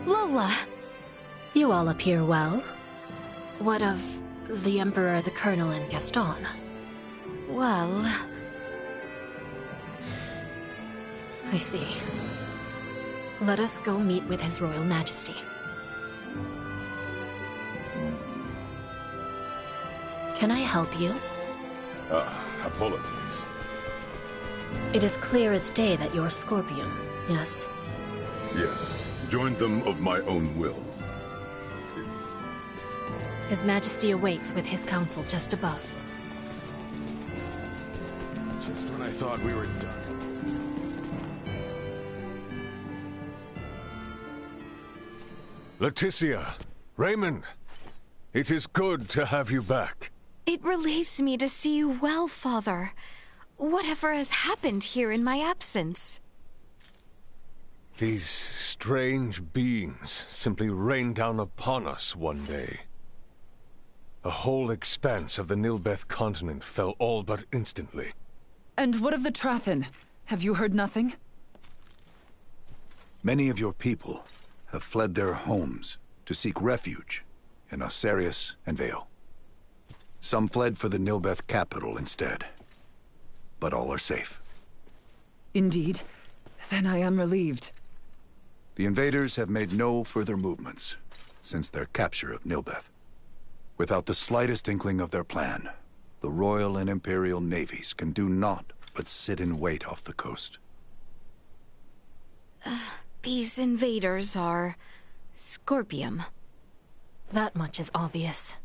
Lola! You all appear well. What of the Emperor, the Colonel, and Gaston? Well... I see. Let us go meet with His Royal Majesty. Can I help you? Apologies. It is clear as day that you're Scorpion, yes? Yes, joined them of my own will. His Majesty awaits with his council just above. Just when I thought we were done. Leticia, Raymond, it is good to have you back. It relieves me to see you well, Father. Whatever has happened here in my absence? These strange beings simply rained down upon us one day. A whole expanse of the Nilbeth continent fell all but instantly. And what of the Traffin? Have you heard nothing? Many of your people have fled their homes to seek refuge in Osarius and Vale. Some fled for the Nilbeth capital instead, but all are safe. Indeed. Then I am relieved. The invaders have made no further movements since their capture of Nilbeth. Without the slightest inkling of their plan, the Royal and Imperial navies can do naught but sit in wait off the coast. These invaders are... Scorpium. That much is obvious.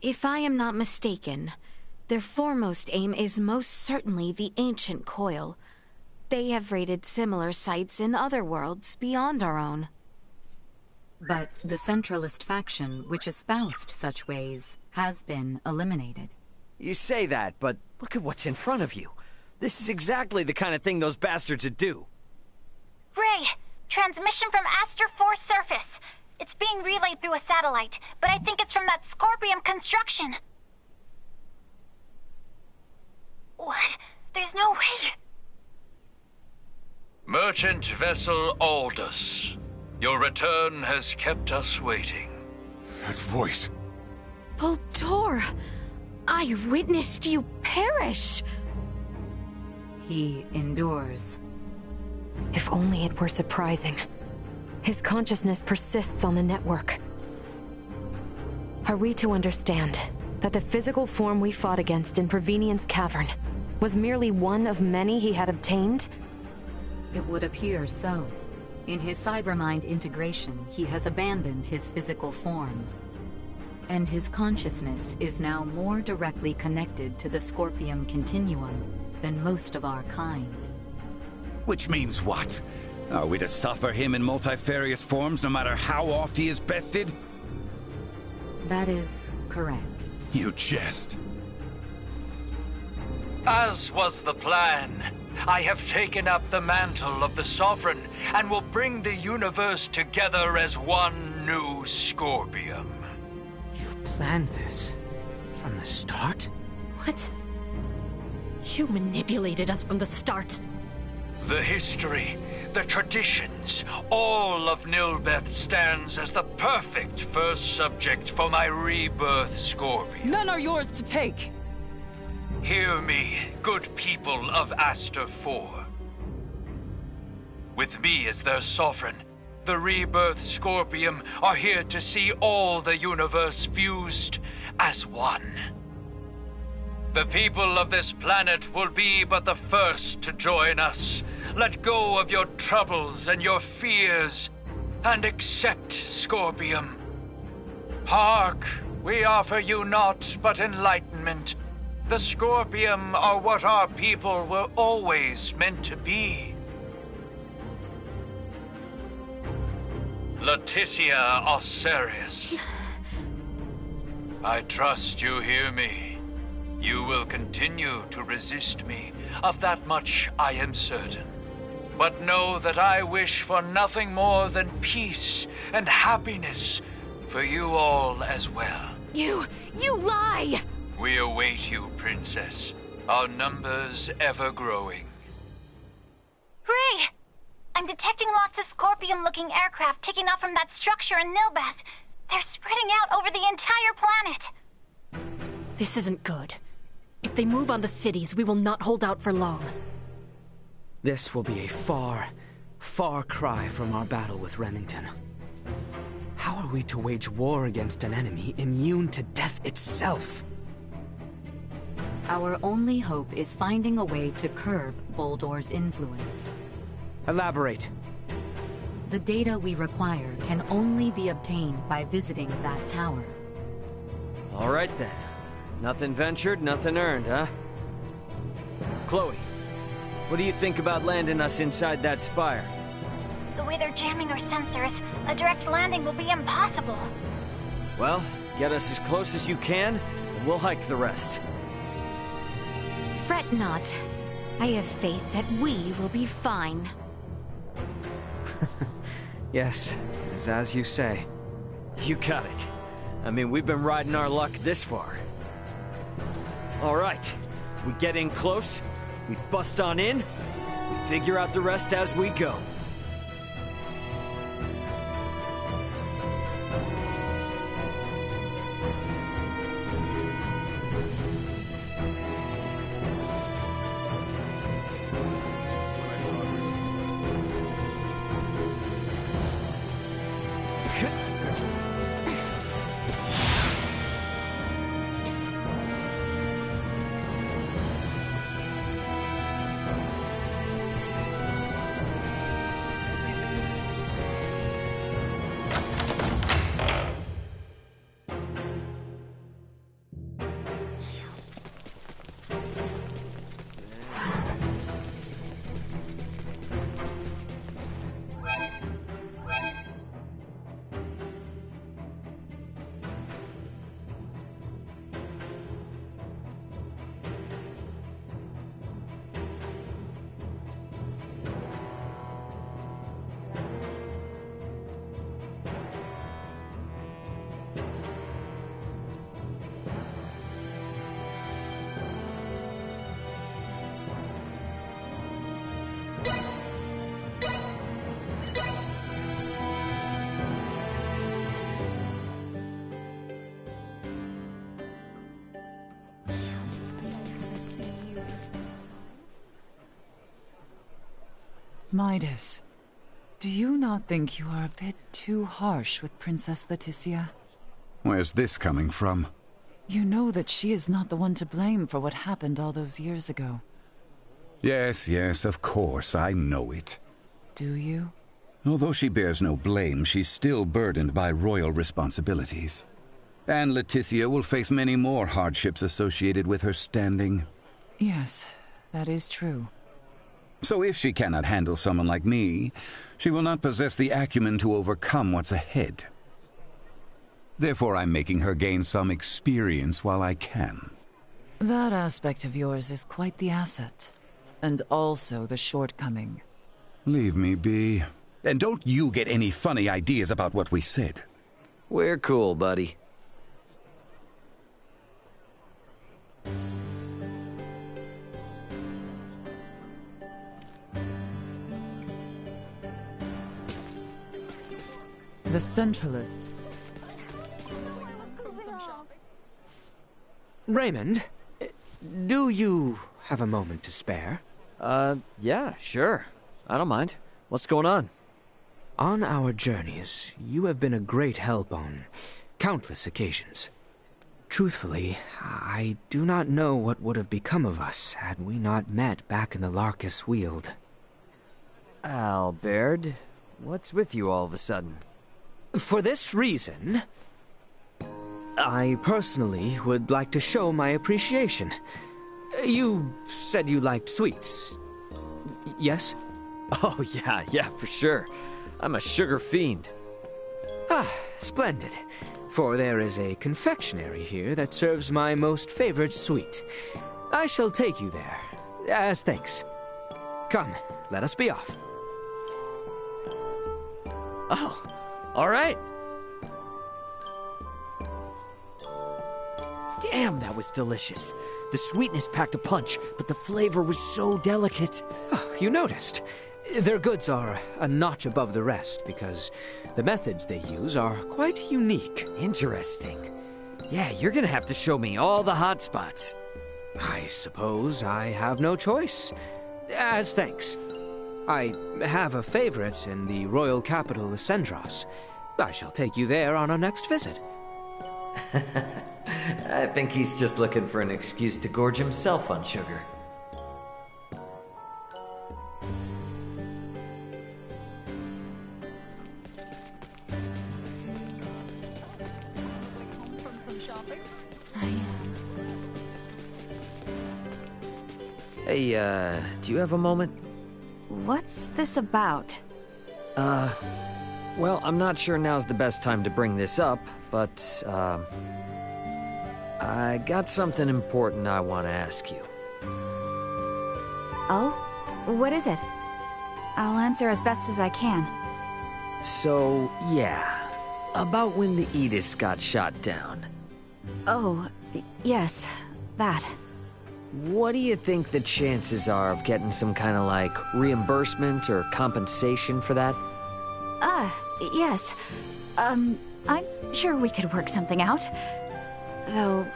If I am not mistaken, their foremost aim is most certainly the ancient coil. They have raided similar sites in other worlds beyond our own. But the Centralist faction, which espoused such ways, has been eliminated. You say that, but look at what's in front of you. This is exactly the kind of thing those bastards would do. Ray, transmission from Aster 4 surface. It's being relayed through a satellite, but I think it's from that Scorpium construction. What? There's no way. Merchant vessel Aldous. Your return has kept us waiting. That voice. Baldur! I witnessed you perish! He endures. If only it were surprising. His consciousness persists on the network. Are we to understand that the physical form we fought against in Provenient's cavern was merely one of many he had obtained? It would appear so. In his cybermind integration, he has abandoned his physical form. And his consciousness is now more directly connected to the Scorpium continuum than most of our kind. Which means what? Are we to suffer him in multifarious forms no matter how oft he is bested? That is correct. You jest. As was the plan, I have taken up the mantle of the Sovereign and will bring the universe together as one new Scorpium. You've planned this from the start? What? You manipulated us from the start. The history, the traditions, all of Nilbeth stands as the perfect first subject for my rebirth, Scorpion. None are yours to take! Hear me, good people of Aster 4. With me as their sovereign, the rebirth Scorpium are here to see all the universe fused as one. The people of this planet will be but the first to join us. Let go of your troubles and your fears, and accept Scorpium. Hark, we offer you naught but enlightenment. The Scorpium are what our people were always meant to be. Leticia Osarius. I trust you hear me. You will continue to resist me. Of that much I am certain. But know that I wish for nothing more than peace and happiness for you all as well. You lie! We await you, Princess. Our numbers ever growing. Ray! I'm detecting lots of Scorpium-looking aircraft taking off from that structure in Nilbeth. They're spreading out over the entire planet. This isn't good. If they move on the cities, we will not hold out for long. This will be a far, far cry from our battle with Remington. How are we to wage war against an enemy immune to death itself? Our only hope is finding a way to curb Boldor's influence. Elaborate. The data we require can only be obtained by visiting that tower. All right then. Nothing ventured, nothing earned, huh? Chloe, what do you think about landing us inside that spire? The way they're jamming our sensors, a direct landing will be impossible. Well, get us as close as you can, and we'll hike the rest. Fret not. I have faith that we will be fine. Yes, it's as you say. You got it. I mean, we've been riding our luck this far. All right, we get in close, we bust on in, we figure out the rest as we go. Midas, do you not think you are a bit too harsh with Princess Leticia? Where's this coming from? You know that she is not the one to blame for what happened all those years ago. Yes, yes, of course, I know it. Do you? Although she bears no blame, she's still burdened by royal responsibilities. And Leticia will face many more hardships associated with her standing. Yes, That is true. So if she cannot handle someone like me, she will not possess the acumen to overcome what's ahead. Therefore, I'm making her gain some experience while I can. That aspect of yours is quite the asset. And also the shortcoming. Leave me be. And don't you get any funny ideas about what we said. We're cool, buddy. The Centralist. Raymond, do you have a moment to spare? Yeah, sure. I don't mind. What's going on? On our journeys, you have been a great help on countless occasions. Truthfully, I do not know what would have become of us had we not met back in the Larkus Weald. Albert, what's with you all of a sudden? For this reason, I personally would like to show my appreciation. You said you liked sweets. Yes? Oh, yeah, for sure. I'm a sugar fiend. Ah, splendid. For there is a confectionery here that serves my most favorite sweet. I shall take you there, as thanks. Come, let us be off. Oh, all right. Damn, that was delicious. The sweetness packed a punch, but the flavor was so delicate. Oh, you noticed. Their goods are a notch above the rest because the methods they use are quite unique. Interesting. Yeah, you're gonna have to show me all the hot spots. I suppose I have no choice. As thanks. I have a favorite in the royal capital, Sendros. I shall take you there on our next visit. I think he's just looking for an excuse to gorge himself on sugar. Hey, do you have a moment? What's this about? Well, I'm not sure now's the best time to bring this up, but, I got something important I want to ask you. Oh? What is it? I'll answer as best as I can. So, yeah. About when the Edis got shot down. Oh, yes. That. What do you think the chances are of getting some kind of, like, reimbursement or compensation for that? Yes. I'm sure we could work something out. Though,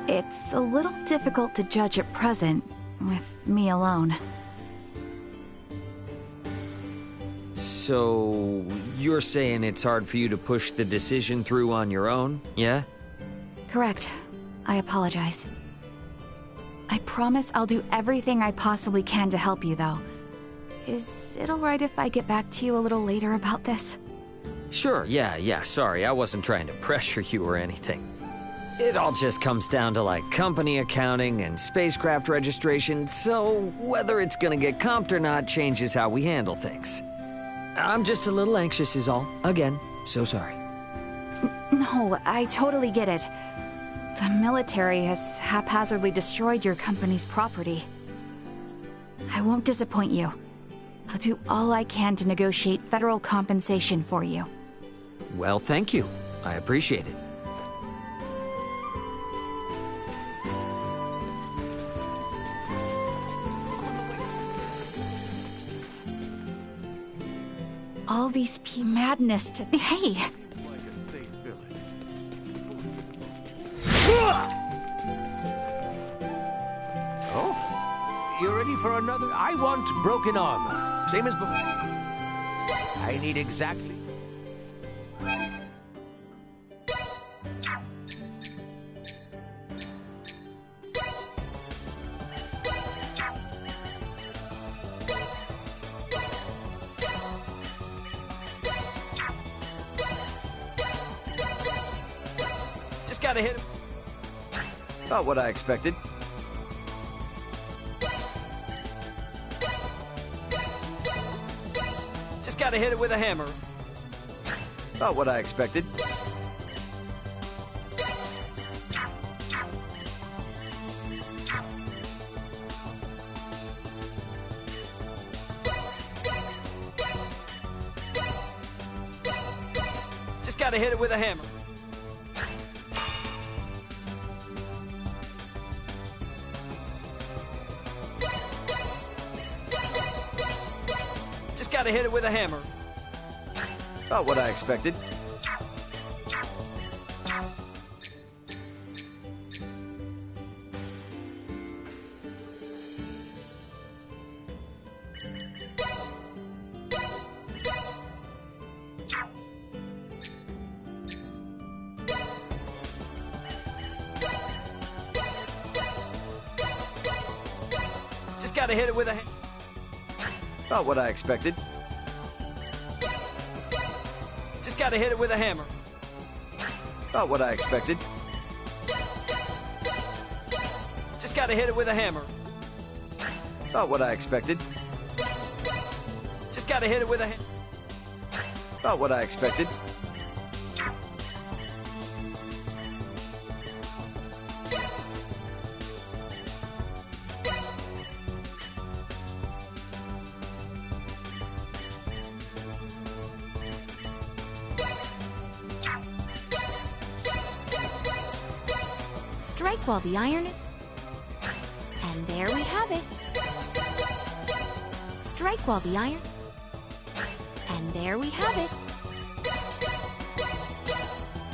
it's a little difficult to judge at present, with me alone. So, you're saying it's hard for you to push the decision through on your own, yeah? Correct. I apologize. I promise I'll do everything I possibly can to help you, though. Is it alright if I get back to you a little later about this? Sure, yeah, sorry, I wasn't trying to pressure you or anything. It all just comes down to, like, company accounting and spacecraft registration, so whether it's gonna get comped or not changes how we handle things. I'm just a little anxious is all. Again, so sorry. No, I totally get it. The military has haphazardly destroyed your company's property. I won't disappoint you. I'll do all I can to negotiate federal compensation for you. Well, thank you. I appreciate it. All these madness to... Hey! Oh? You ready for another? I want broken armor. Same as before. I need exactly... Just gotta hit him. About what I expected. gotta hit it with a hammer. About what I expected. Just gotta hit it with a hammer. Just gotta hit it with a hammer. About what I expected. Just gotta hit it with a hammer. About what I expected. Just gotta hit it with a hammer. About what I expected. Just gotta hit it with a hammer. About what I expected. Just gotta hit it with a hammer. About what I expected. Strike while the iron... And there we have it. Strike while the iron... And there we have it.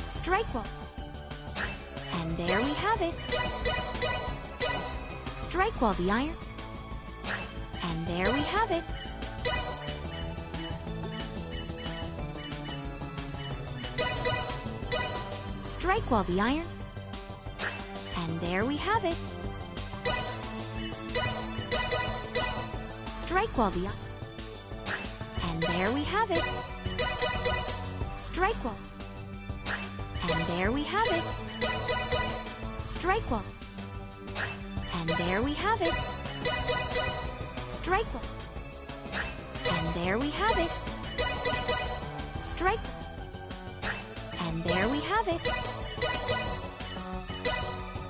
Strike while... And there we have it. Strike while the iron... And there we have it. Strike while the iron... And there we have it. Strike while the... And there we have it. Strike while... And there we have it. Strike while... And there we have it. Strike while... And there we have it. Strike... And there we have it.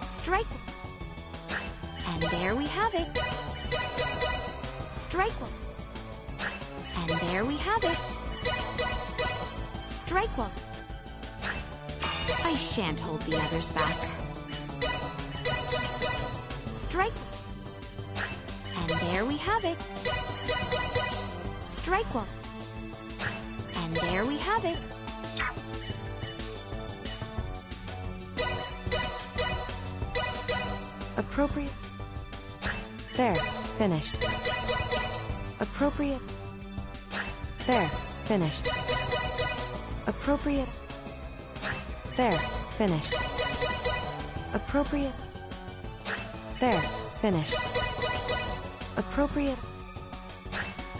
Strike. And there we have it. Strike. And there we have it. Strike. I shan't hold the others back. Strike. And there we have it. Strike. And there we have it. Appropriate. There, finished. Appropriate. There, finished. Appropriate. There, finished. Appropriate. There, finished. Appropriate.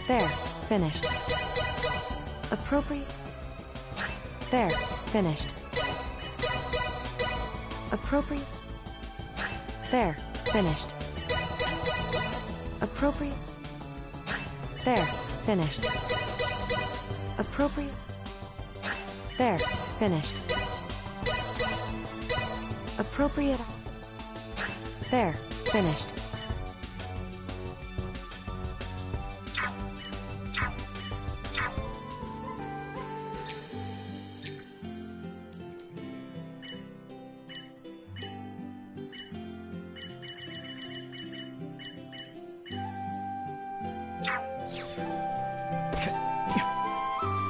There, finished. Appropriate. There, finished. Appropriate. There, finished. Appropriate. There, finished. Appropriate. There, finished. Appropriate. There, finished.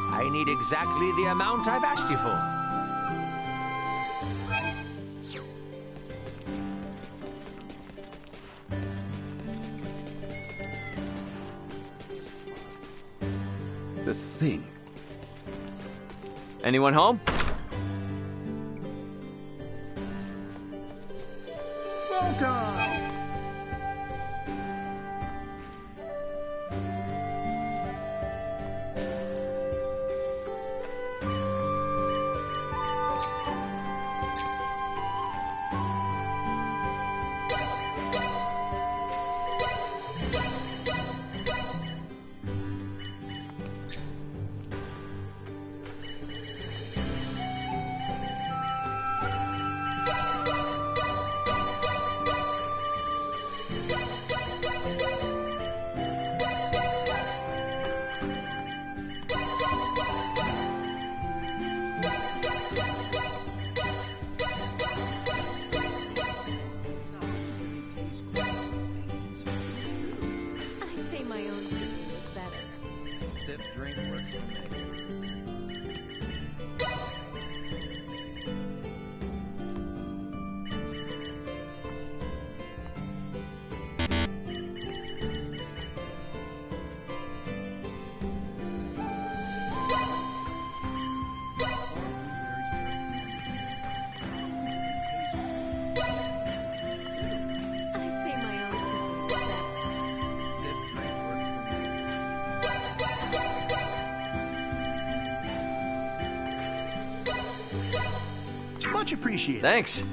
I need exactly the amount I've asked you for. The thing. Anyone home? Much appreciated. Thanks.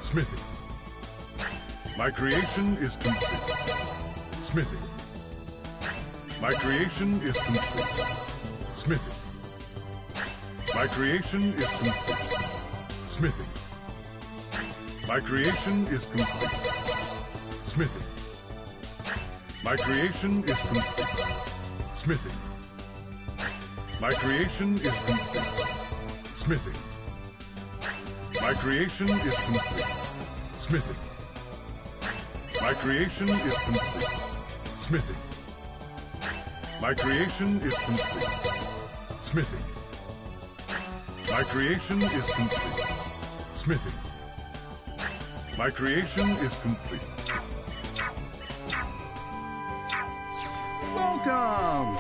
Smithing. My creation is complete. Smithing. My creation is complete. Smithing. My creation is complete. Smithing. My creation is complete. Smithing. My creation is complete. Smithing. My creation is complete. Smithing. My creation is complete. Smithing. My creation is complete. Smithing. My creation is complete. Smithing. My creation is complete. Smithing. My creation is complete. Welcome!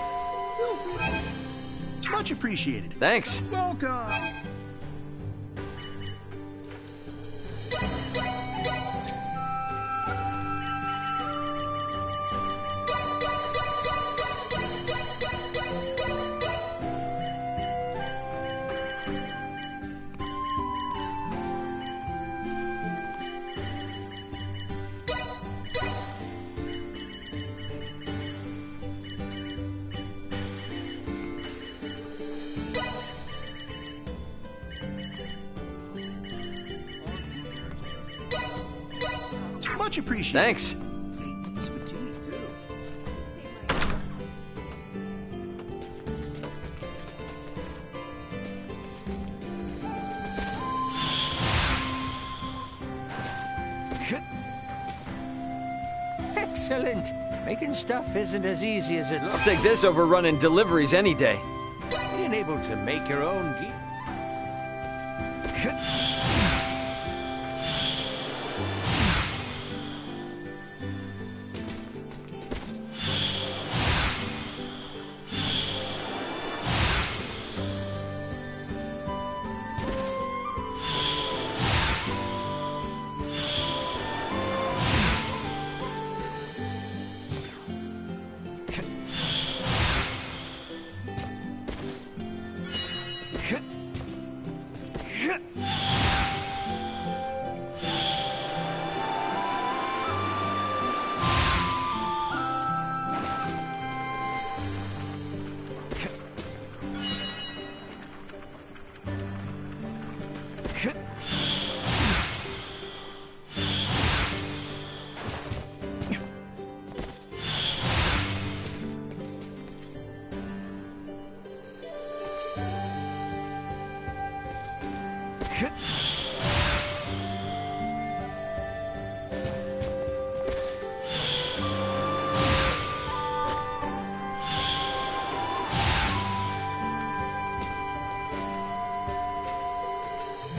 Feel free. Much appreciated. Thanks. Welcome! Much appreciated. Thanks. Excellent. Making stuff isn't as easy as it looks. I'll take this over running deliveries any day. Being able to make your own gear.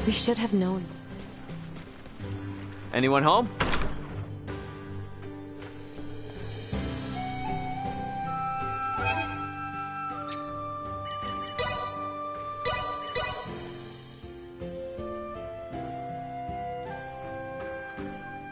We should have known. Anyone home?